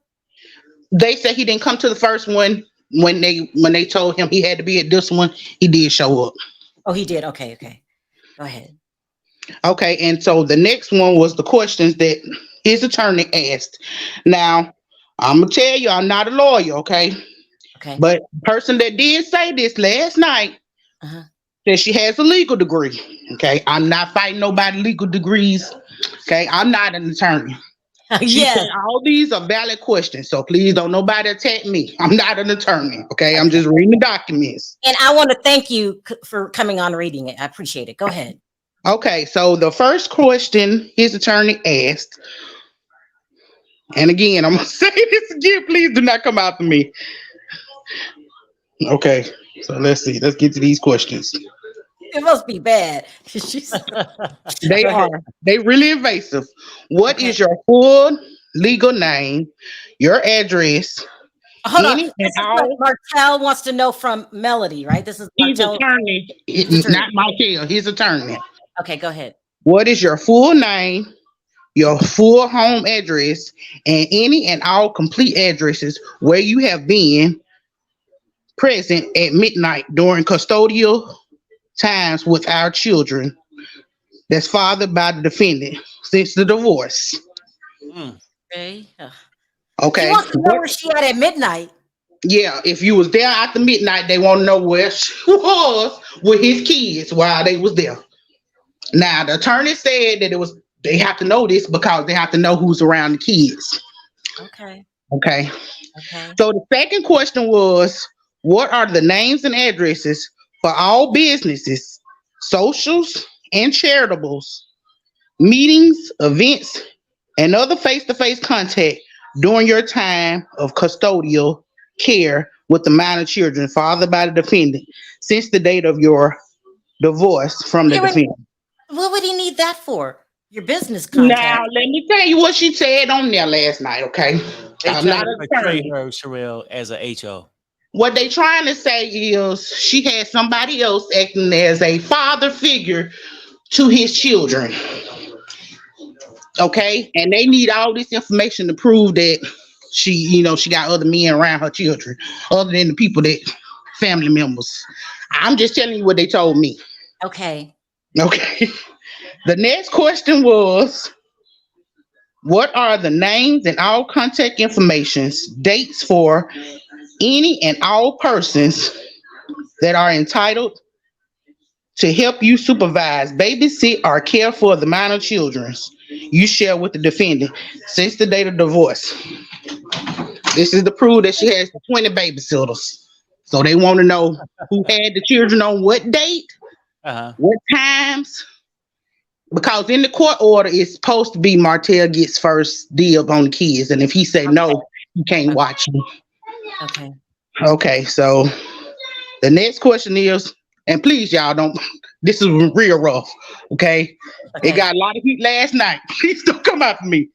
They said he didn't come to the first one when they told him he had to be at this one. He did show up. Oh, he did. Okay. Go ahead. Okay, and so the next one was the questions that his attorney asked. Now, I'm gonna tell you, I'm not a lawyer, okay? Okay. But the person that did say this last night said she has a legal degree. Okay, I'm not fighting nobody legal degrees. Okay, I'm not an attorney. She Yes. said all these are valid questions, so please don't nobody attack me. I'm not an attorney. Okay, I'm just reading the documents. And I want to thank you for coming on reading it. I appreciate it. Go ahead. Okay, so the first question his attorney asked, and again, I'm gonna say this again, please do not come after me. Okay, so let's see. Let's get to these questions. It must be bad. She's They are. They really invasive. What is your full legal name, your address? Hold on. any This and is what all. Martell wants to know from Melody, right? This is His Martell. attorney, not Martell, his attorney. Okay, go ahead. What is your full name, your full home address, and any and all complete addresses where you have been present at midnight during custodial times with our children that's fathered by the defendant since the divorce? Okay. Okay. She wants to know where she at midnight. Yeah, if you was there after midnight, they want to know where she was with his kids while they was there. Now, the attorney said that they have to know this because they have to know who's around the kids. Okay. Okay. So the second question was, what are the names and addresses for all businesses, socials, and charitables, meetings, events, and other face-to-face contact during your time of custodial care with the minor children fathered by the defendant since the date of your divorce from the defendant? What would he need that for? Your business contact. Now, let me tell you what she said on there last night, okay? They I'm trying not to an portray attorney. her, Sherelle, as a HO. What they trying to say is she had somebody else acting as a father figure to his children. Okay? And they need all this information to prove that she got other men around her children, other than the people that family members. I'm just telling you what they told me. Okay. Okay. The next question was, what are the names and all contact informations, dates for any and all persons that are entitled to help you supervise, babysit, or care for the minor children you share with the defendant since the date of divorce? This is the proof that she has 20 babysitters. So they want to know who had the children on what date, what times, because in the court order, it's supposed to be Martell gets first deal on the kids. And if he say no, you can't watch them. Okay. Okay, so the next question is, and please, y'all don't, this is real rough, okay? It got a lot of heat last night. Please don't come after me.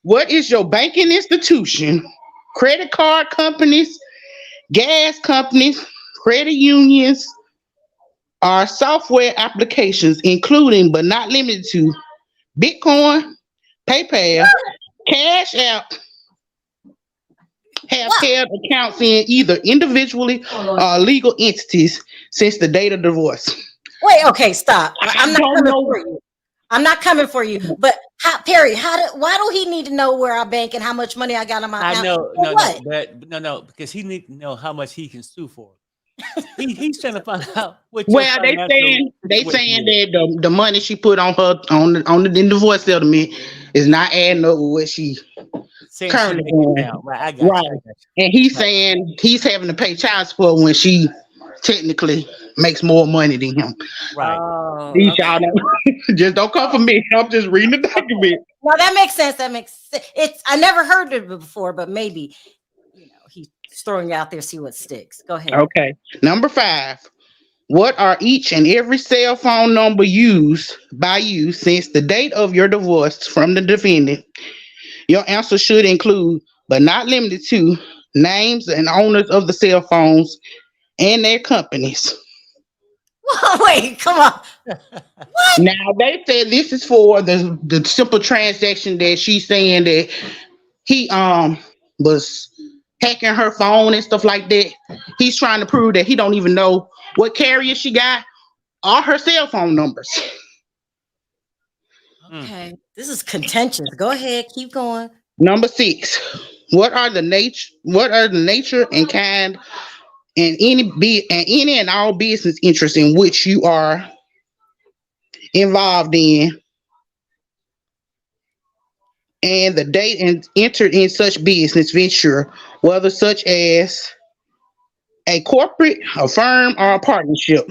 What is your banking institution, credit card companies, gas companies, credit unions, or software applications, including but not limited to Bitcoin, PayPal, Cash App, have held accounts in either individually or legal entities since the date of divorce? Wait, okay, stop. I'm not coming for you. I'm not coming for you. But Perry, why do he need to know where I bank and how much money I got on my account? No, because he need to know how much he can sue for. He's trying to find out what. Well, they saying that the money she put on her on the divorce settlement is not adding up with what she currently doing. Right, right. And he's saying he's having to pay child support when she technically makes more money than him. Right. These y'all just don't come for me. I'm just reading the document. No, that makes sense. That makes sense. I never heard of it before, but maybe he's throwing it out there, see what sticks. Go ahead. Okay. Number 5. What are each and every cell phone number used by you since the date of your divorce from the defendant? Your answer should include, but not limited to, names and owners of the cell phones and their companies. Wait, come on. Now they said this is for the simple transaction that she's saying that he was hacking her phone and stuff like that. He's trying to prove that he don't even know what carrier she got or her cell phone numbers. Okay, this is contentious. Go ahead, keep going. Number 6. What are the nature and kind and any and all business interests in which you are involved in, and the date and entered in such business venture, whether such as a corporate, a firm, or a partnership.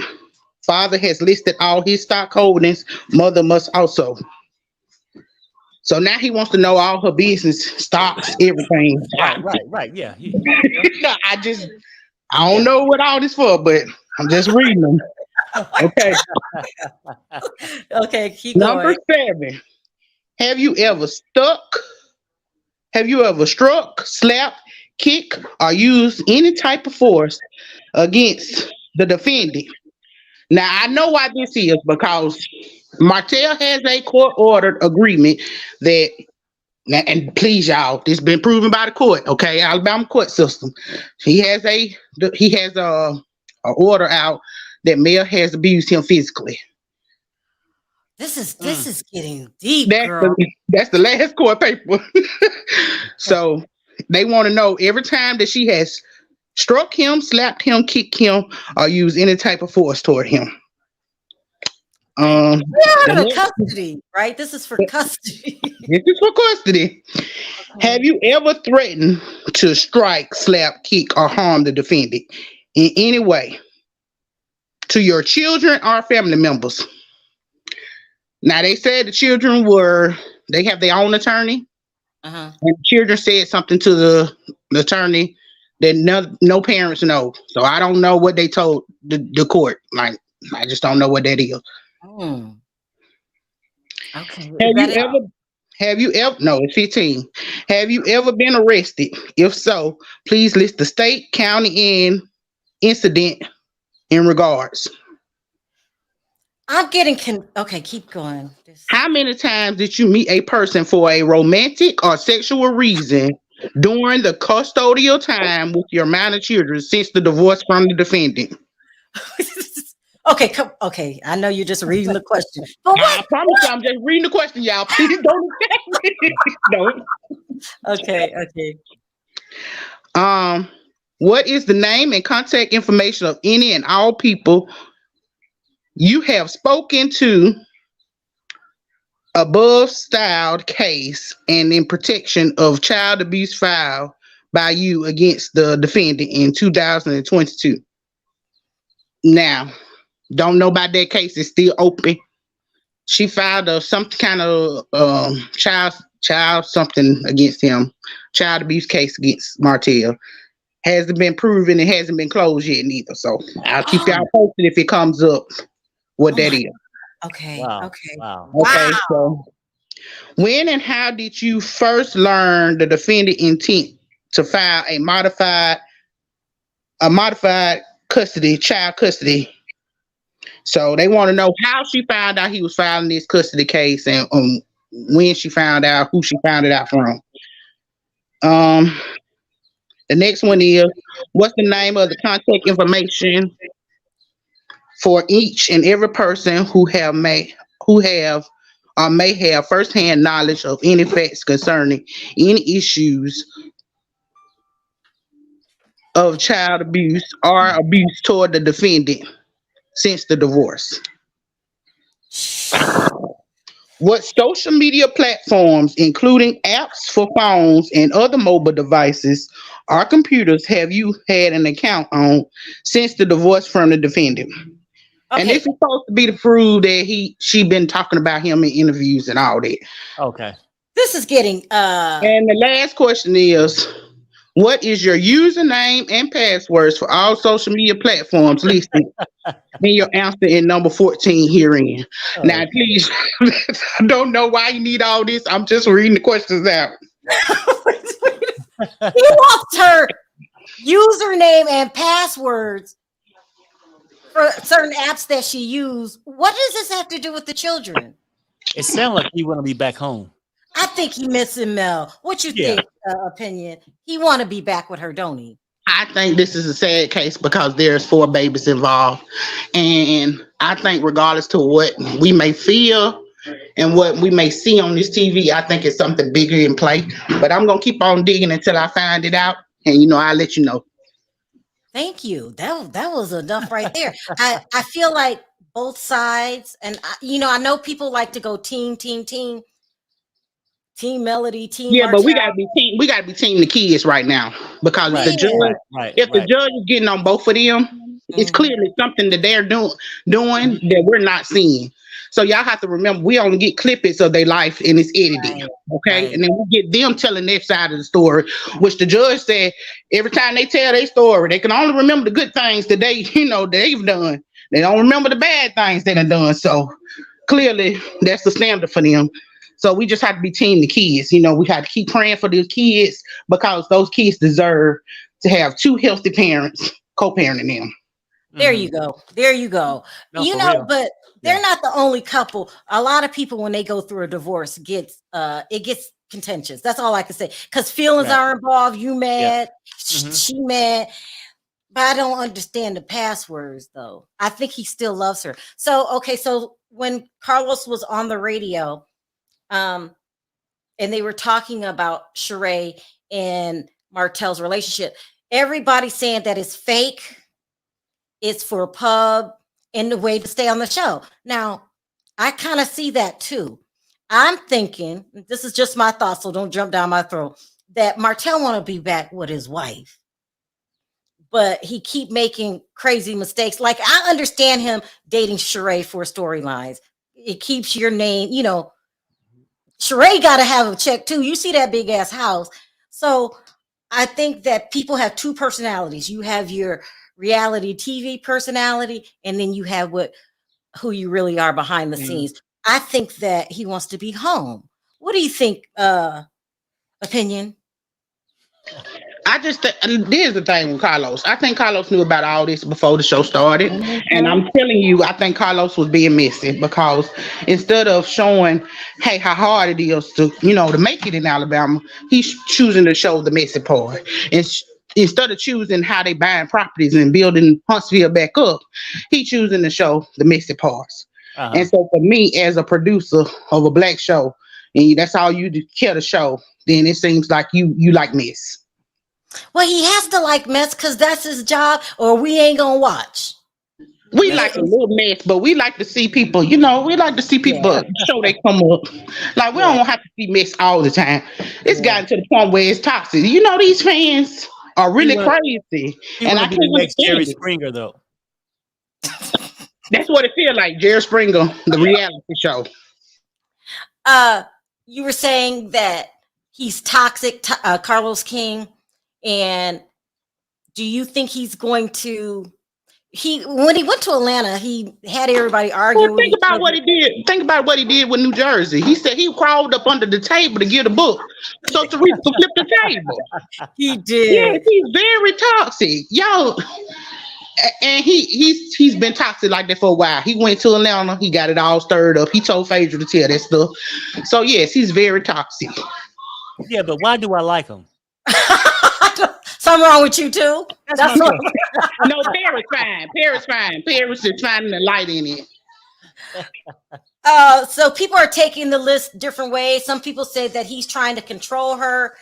Father has listed all his stock holdings. Mother must also. So now he wants to know all her business stocks, everything. Right. Yeah. I don't know what all this for, but I'm just reading them. Okay. Okay, keep Number going. 7. Have you ever struck, slapped, kicked, or used any type of force against the defendant? Now I know why this is, because Martell has a court-ordered agreement that, and please y'all, this been proven by the court, okay, Alabama court system. He has a order out that Mel has abused him physically. This is getting deep, girl. That's the last court paper. So they want to know every time that she has struck him, slapped him, kicked him, or used any type of force toward him. We're out of custody, right? This is for custody. This is for custody. Okay. Have you ever threatened to strike, slap, kick, or harm the defendant in any way to your children or family members? Now they said the children they have their own attorney. And the children said something to the attorney that no parents know. So I don't know what they told the court. Like, I just don't know what that is. Okay. Have you ever? No, it's 15. Have you ever been arrested? If so, please list the state, county, and incident in regards. I'm getting okay, keep going. How many times did you meet a person for a romantic or sexual reason during the custodial time with your minor children since the divorce from the defendant? Okay. I know you're just reading the question. But I promise you, I'm just reading the question, y'all. Please don't no. Okay. What is the name and contact information of any and all people you have spoken to above styled case and in protection of child abuse filed by you against the defendant in 2022? Now, don't know about that case. It's still open. She filed some kind of child something against him, child abuse case against Martell. Hasn't been proven. It hasn't been closed yet neither. So I'll keep y'all posted if it comes up what that is. Okay. Wow. Okay. Wow. Okay. So when and how did you first learn the defendant intent to file a modified child custody? So they want to know how she found out he was filing this custody case and when she found out, who she found it out from. The next one is, what's the name of the contact information for each and every person who may have firsthand knowledge of any facts concerning any issues of child abuse or abuse toward the defendant since the divorce? What social media platforms, including apps for phones and other mobile devices or computers, have you had an account on since the divorce from the defendant? Okay. And this is supposed to be to prove that she been talking about him in interviews and all that. Okay. This is getting And the last question is, what is your username and passwords for all social media platforms listed in your answer in number 14 herein? Oh. Now, please, I don't know why you need all this. I'm just reading the questions out. He wants her username and passwords for certain apps that she used. What does this have to do with the children? It sounds like he want to be back home. I think he missing Mel. What you think, Opinion? He want to be back with her, don't he? I think this is a sad case because there's 4 babies involved. And I think regardless to what we may feel and what we may see on this TV, I think it's something bigger in play. But I'm going to keep on digging until I find it out. And, I'll let you know. Thank you. That was enough right there. I feel like both sides, and I know people like to go team Melody, team. Yeah, Martell. but we gotta be team the kids right now because Right, the judge, the judge is getting on both of them, it's clearly something that they're doing that we're not seeing. So y'all have to remember, we only get clippings of their life and it's edited, okay? Right. And then we get them telling their side of the story, which the judge said every time they tell their story, they can only remember the good things that they've done. They don't remember the bad things they done done. So clearly, that's the standard for them. So we just have to be team the kids. We have to keep praying for those kids because those kids deserve to have 2 healthy parents co-parenting them. There you go. There you go. No, but they're not the only couple. A lot of people, when they go through a divorce, gets contentious. That's all I can say. Because feelings are involved. You mad, she mad. But I don't understand the passwords, though. I think he still loves her. So when Carlos was on the radio, and they were talking about Sheree and Martell's relationship, everybody's saying that it's fake. It's for a pub and the way to stay on the show. Now, I kind of see that too. I'm thinking, this is just my thought, so don't jump down my throat, that Martell want to be back with his wife. But he keep making crazy mistakes. Like, I understand him dating Sheree for storylines. It keeps your name, Sheree got to have a check too. You see that big ass house. So I think that people have 2 personalities. You have your reality TV personality, and then you have who you really are behind the scenes. I think that he wants to be home. What do you think, Opinion? I just here's the thing with Carlos. I think Carlos knew about all this before the show started, and I'm telling you, I think Carlos was being messy because instead of showing, hey, how hard it is to to make it in Alabama, he's choosing to show the messy part. Instead of choosing how they buying properties and building Huntsville back up, he choosing to show the messy parts. And so for me, as a producer of a black show, and that's all you care to show, then it seems like you like mess. Well, he has to like mess because that's his job, or we ain't gonna watch. We like a little mess, but we like to see people, we like to see people show they come up. Like, we don't have to see mess all the time. It's gotten to the point where it's toxic. These fans are really crazy. And I can't be the next Jerry understand it. Springer, though. That's what it feels like, Jerry Springer, the reality show. You were saying that he's toxic, Carlos King, and do you think he's going to? When he went to Atlanta, he had everybody arguing. Well, think about what he did. Think about what he did with New Jersey. He said he crawled up under the table to get a book so Teresa could flip the table. He did. Yes, he's very toxic, y'all. And he's been toxic like that for a while. He went to Atlanta, he got it all stirred up. He told Phaedra to tell that stuff. So yes, he's very toxic. Yeah, but why do I like him? Something wrong with you too? No, Paris fine. Paris fine. Paris is finding the light in it. So people are taking the list different ways. Some people say that he's trying to control her.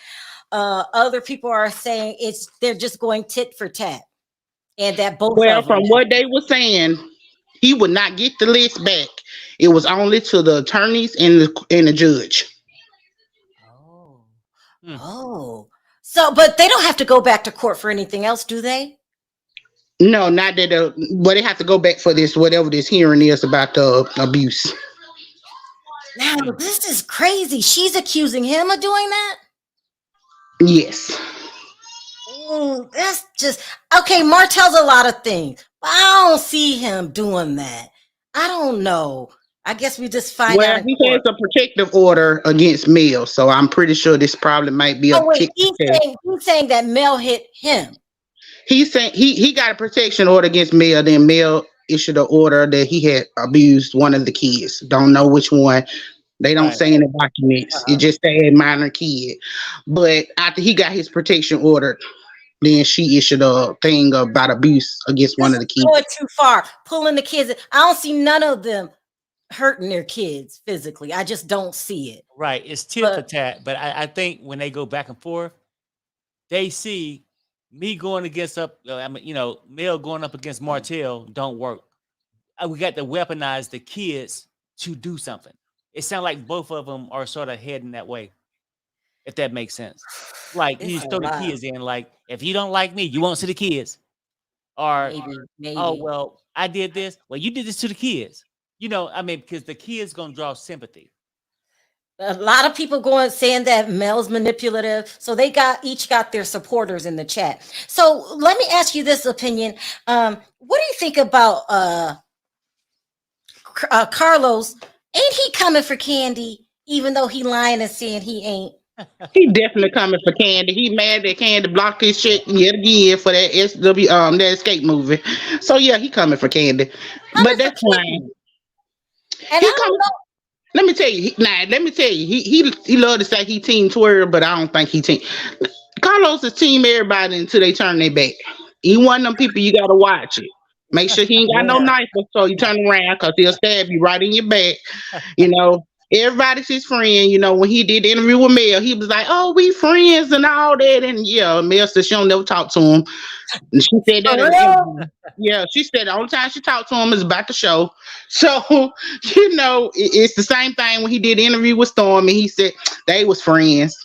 Other people are saying they're just going tit for tat. And that both. Well, from what they were saying, he would not get the list back. It was only to the attorneys and the judge. Oh. So, but they don't have to go back to court for anything else, do they? No, not that. But they have to go back for this, whatever this hearing is about the abuse. Now, this is crazy. She's accusing him of doing that? Yes. Ooh, that's just okay. Martell's a lot of things, but I don't see him doing that. I don't know. I guess we just find out. Well, he has a protective order against Mel, so I'm pretty sure this probably might be he's saying that Mel hit him. He's saying he got a protection order against Mel, then Mel issued an order that he had abused one of the kids. Don't know which one. They don't Right. say in the documents. It just say a minor kid. But after he got his protection order, then she issued a thing about abuse against one This of the is kids. going too far, pulling the kids. I don't see none of them hurting their kids physically. I just don't see it. Right. It's tit for tat. But I think when they go back and forth, they see me going against Mel going up against Martell don't work. We got to weaponize the kids to do something. It sounds like both of them are sort of heading that way, if that makes sense. Like you It's a throw the lot. kids in, like, if you don't like me, you won't see the kids. Or, Maybe. oh, well, I did this. Well, you did this to the kids. Because the kids going to draw sympathy. A lot of people going saying that Mel's manipulative. So they each got their supporters in the chat. So let me ask you this opinion. What do you think about Carlos? Ain't he coming for Kandi, even though he lying and saying he ain't? He definitely coming for Kandi. He mad that Kandi blocked his shit yet again for that that escape movie. So yeah, he coming for Kandi. But that's fine. And He coming. Let me tell you. He love to say he team twerk, but I don't think he team. Carlos is team everybody until they turn their back. He one of them people you gotta watch it. Make sure he ain't got no knife, so you turn around because he'll stab you right in your back. Everybody's his friend. When he did the interview with Mel, he was like, "Oh, we friends and all that." And yeah, Mel said she don't never talk to him. And she said that. She said the only time she talked to him is about the show. So it's the same thing when he did the interview with Storm, and he said they was friends.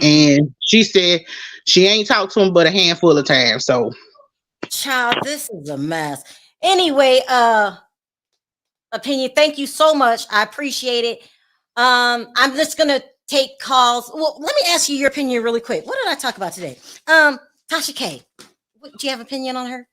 And she said she ain't talked to him but a handful of times. So, child, this is a mess. Anyway, opinion, thank you so much. I appreciate it. I'm just gonna take calls. Well, let me ask you your opinion really quick. What did I talk about today? Tasha K. Do you have an opinion on her?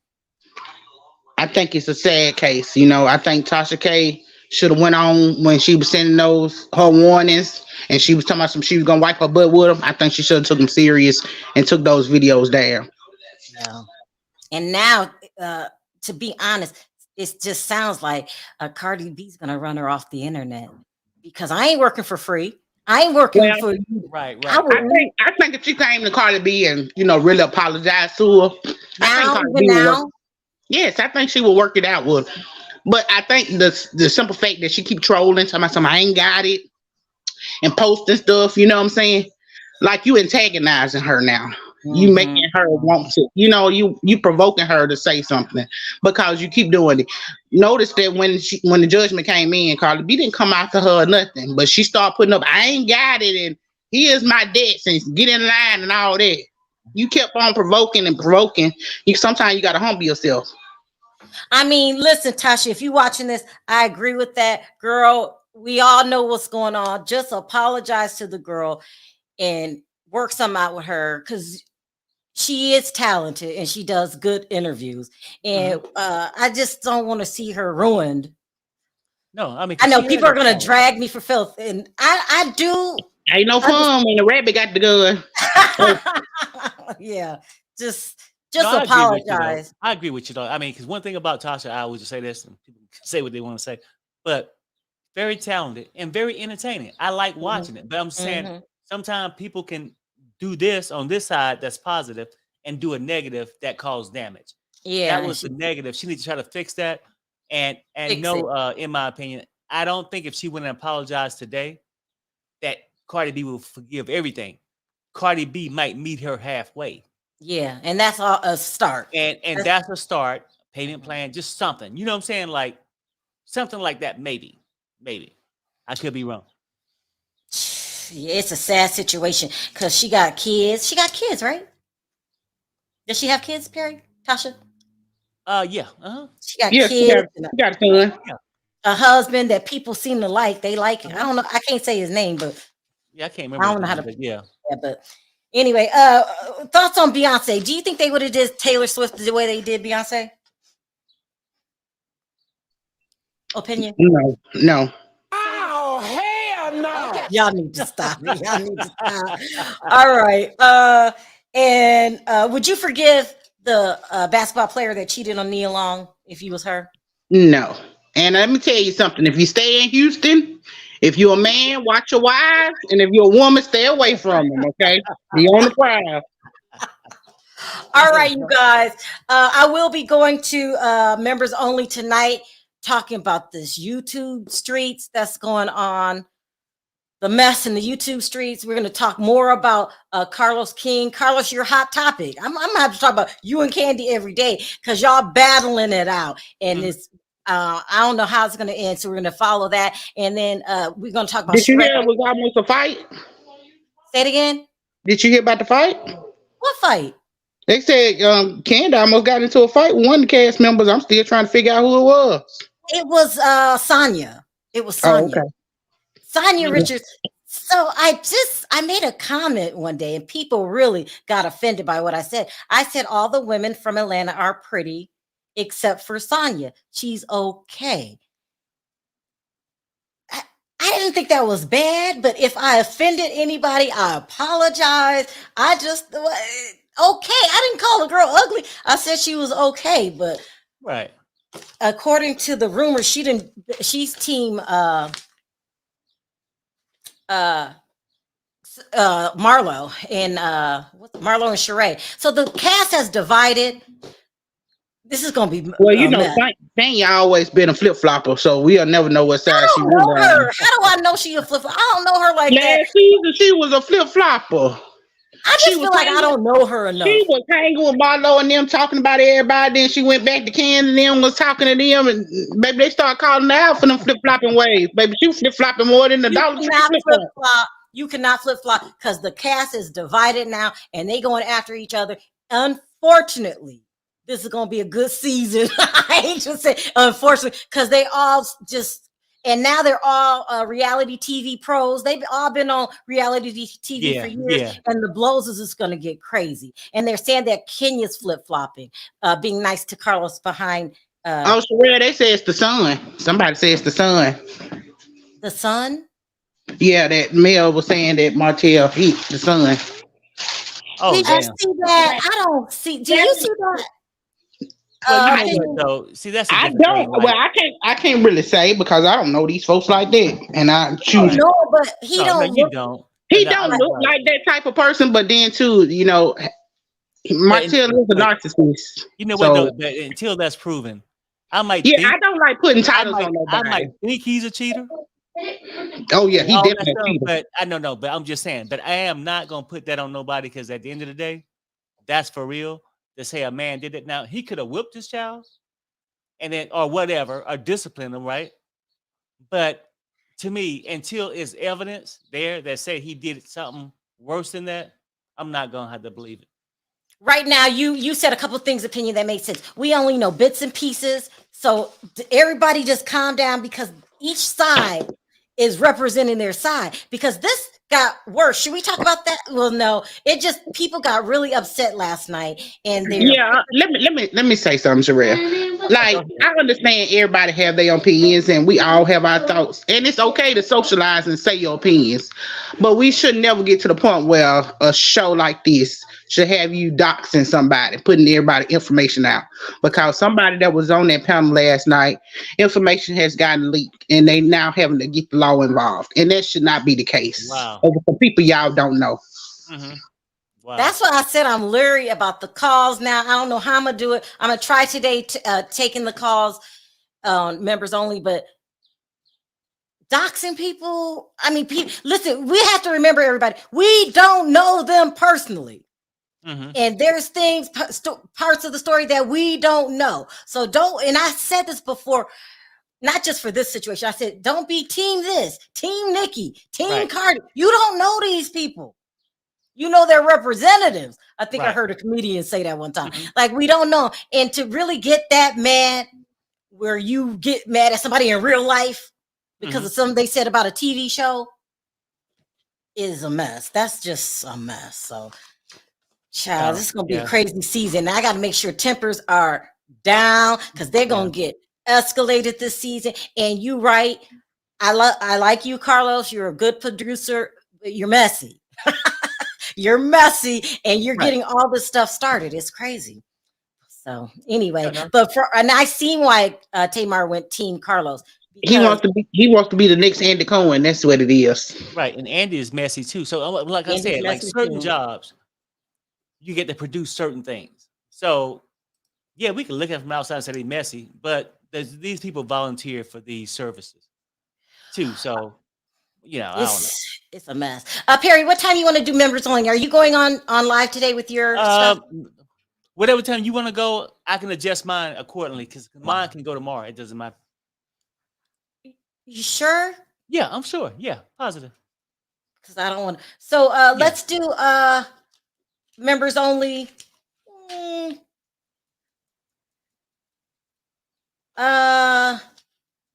I think it's a sad case. I think Tasha K should have went on when she was sending her warnings, and she was talking about she was gonna wipe her butt with them. I think she should have took them serious and took those videos down. Yeah. And now, to be honest, it just sounds like Cardi B's gonna run her off the internet because I ain't working for free. I ain't working for you. Right. I think if she came to Cardi B and really apologize to her, yes, I think she will work it out with her. But I think the simple fact that she keep trolling, talking about I ain't got it, and posting stuff, you know what I'm saying? Like you antagonizing her now. You making her want to, you provoking her to say something because you keep doing it. Notice that when the judgment came in, Cardi B didn't come after her or nothing, but she started putting up, I ain't got it, and here's my debts, and get in line and all that. You kept on provoking and provoking. Sometimes you gotta humble yourself. I mean, listen, Tasha, if you're watching this, I agree with that. Girl, we all know what's going on. Just apologize to the girl and work something out with her because she is talented and she does good interviews. And I just don't want to see her ruined. No, I mean, I know people are going to drag me for filth. And I do. Ain't no fun when the rabbit got the gun. Yeah, just apologize. I agree with you, though. I mean, because one thing about Tasha, I always just say this, and people can say what they want to say, but very talented and very entertaining. I like watching it, but I'm saying sometimes people can do this on this side that's positive and do a negative that caused damage. Yeah, that was the negative. She needs to try to fix that. And in my opinion, I don't think if she went and apologized today, that Cardi B will forgive everything. Cardi B might meet her halfway. Yeah, and that's a start. And that's a start. Payment plan, just something. You know what I'm saying? Like something like that, maybe. I could be wrong. Yeah, it's a sad situation because she got kids. She got kids, right? Does she have kids, Perry? Tasha? Yeah. She got kids. She got a son. A husband that people seem to like. They like him. I don't know. I can't say his name, but yeah, I can't remember. I don't know how to. Yeah, but anyway, thoughts on Beyonce? Do you think they would have did Taylor Swift the way they did Beyonce? Opinion? No. Oh, hell no. Y'all need to stop it. Y'all need to stop. All right. And would you forgive the basketball player that cheated on Nia Long if he was her? No. And let me tell you something. If you stay in Houston, if you're a man, watch your wives. And if you're a woman, stay away from them, okay? Be on the prowl. All right, you guys. I will be going to members only tonight, talking about this YouTube streets that's going on, the mess in the YouTube streets. We're going to talk more about Carlos King. Carlos, your hot topic. I'm going to have to talk about you and Kandi every day because y'all battling it out. And it's, I don't know how it's going to end. So we're going to follow that. And then we're going to talk about Did you Shrek. hear it was almost a fight? Say it again. Did you hear about the fight? What fight? They said Candy almost got into a fight with one of the cast members. I'm still trying to figure out who it was. It was Sonya. It was Sonya. Oh, okay. Sonya Richards. So I made a comment one day and people really got offended by what I said. I said all the women from Atlanta are pretty except for Sonya. She's okay. I didn't think that was bad, but if I offended anybody, I apologize. I just okay. I didn't call the girl ugly. I said she was okay, but right. According to the rumors, she's team Marlo and Marlo and Sheree. So the cast has divided. This is gonna be well, you know, Tanya always been a flip flopper, so we'll never know what side she really her. How do I know she a flip flopper? I don't know her like that. Last season, she was a flip flopper. I just feel like I don't know her enough. She was hanging with Marlo and them, talking about everybody. Then she went back to Ken and them, was talking to them, and baby, they started calling her out for them flip flopping ways. Baby, she flip flopping more than the Dollar Tree flip flop. You cannot flip flop because the cast is divided now, and they going after each other. Unfortunately, this is going to be a good season. I hate to say, unfortunately, because they all just, and now they're all reality TV pros. They've all been on reality TV for years, and the blows is just going to get crazy. And they're saying that Kenya's flip flopping, being nice to Carlos behind. Oh, Sheree, they say it's the son. Somebody says the son. The son? Yeah, that Mel was saying that Martell hit the son. Oh, did you see that? I don't see. Do you see that? Well, you know what, though? See, that's I don't. thing, like, well, I can't really say because I don't know these folks like that, and I choose. No, but he don't. You don't. He don't look like that type of person. But then too, you know, Martell is a narcissist. You know what? Though, but until that's proven, I might. Yeah, I don't like putting titles on nobody. I might think he's a cheater. Oh yeah, he definitely a cheater. But I don't know. But I'm just saying. But I am not gonna put that on nobody because at the end of the day, that's for real. To say a man did it. Now he could have whipped his child, and then or whatever, or disciplined him, right? But to me, until it's evidence there that say he did something worse than that, I'm not gonna have to believe it. Right now, you said a couple of things, opinion that made sense. We only know bits and pieces, so everybody just calm down because each side is representing their side. Because this got worse. Should we talk about that? Well, no. It just people got really upset last night, and let me say something, Sheree. Like I understand everybody have their opinions, and we all have our thoughts, and it's okay to socialize and say your opinions, but we should never get to the point where a show like this should have you doxing somebody, putting everybody information out, because somebody that was on that panel last night, information has gotten leaked, and they now having to get the law involved, and that should not be the case. Wow. Over some people y'all don't know. Mm-hmm. Wow. That's why I said I'm leery about the calls now. I don't know how I'm gonna do it. I'm gonna try today taking the calls members only, but doxing people. I mean, listen, we have to remember, everybody, we don't know them personally. Mm-hmm. And there's things, parts of the story that we don't know. So don't, and I said this before, not just for this situation. I said, don't be team this, team Nikki, team Cardi. You don't know these people. You know their representatives. I think I heard a comedian say that one time. Mm-hmm. Like, we don't know. And to really get that mad, where you get mad at somebody in real life because of something they said about a TV show, is a mess. That's just a mess. So, child, this is going to be a crazy season. I got to make sure tempers are down because they're going to get escalated this season. And you right. I like you, Carlos. You're a good producer. But you're messy. You're messy, and you're getting all this stuff started. It's crazy. So anyway, no. and I seen why Tamar went Team Carlos. He wants to be the next Andy Cohen. That's what it is. Right, and Andy is messy too. So, like I Andy's said, like messy certain too. jobs, you get to produce certain things. So, yeah, we can look at it from outside and say they're messy, but these people volunteer for these services too. So, I don't know. It's a mess. Perry, what time you want to do members only? Are you going on live today with your stuff? Whatever time you want to go, I can adjust mine accordingly because mine can go tomorrow. It doesn't matter. You sure? Yeah, I'm sure. Yeah, positive. Because I don't want to. So let's do members only.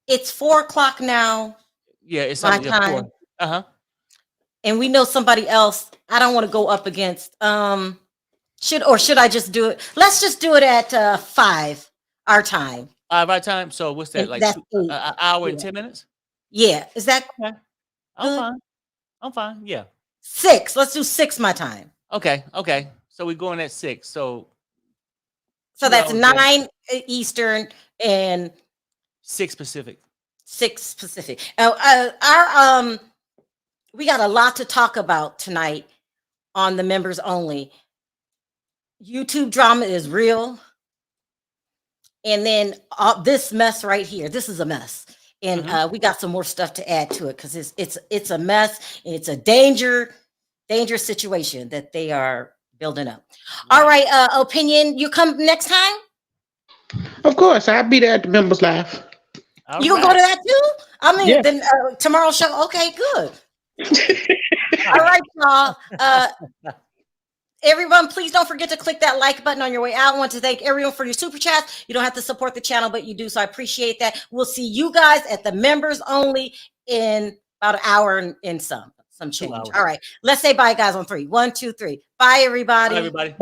It's 4:00 now. Yeah, it's my time. And we know somebody else. I don't want to go up against. Should I just do it? Let's just do it at 5 our time. 5 our time. So what's that? Like an hour and 10 minutes? Yeah. Is that okay? I'm fine. Yeah. 6. Let's do 6 my time. Okay. So we're going at 6. So that's 9 Eastern and 6 Pacific. 6 Pacific. We got a lot to talk about tonight on the members only. YouTube drama is real. And then this mess right here, this is a mess. And we got some more stuff to add to it because it's a mess. It's a dangerous situation that they are building up. All right, Opinion, you come next time? Of course, I'll be there at the members live. You gonna go to that too? I mean, then tomorrow's show. Okay, good. All right, y'all. Everyone, please don't forget to click that like button on your way out. I want to thank everyone for your super chats. You don't have to support the channel, but you do, so I appreciate that. We'll see you guys at the members only in about an hour and some change. All right, let's say bye, guys, on 3. 1, 2, 3. Bye, everybody. Bye, everybody. Bye.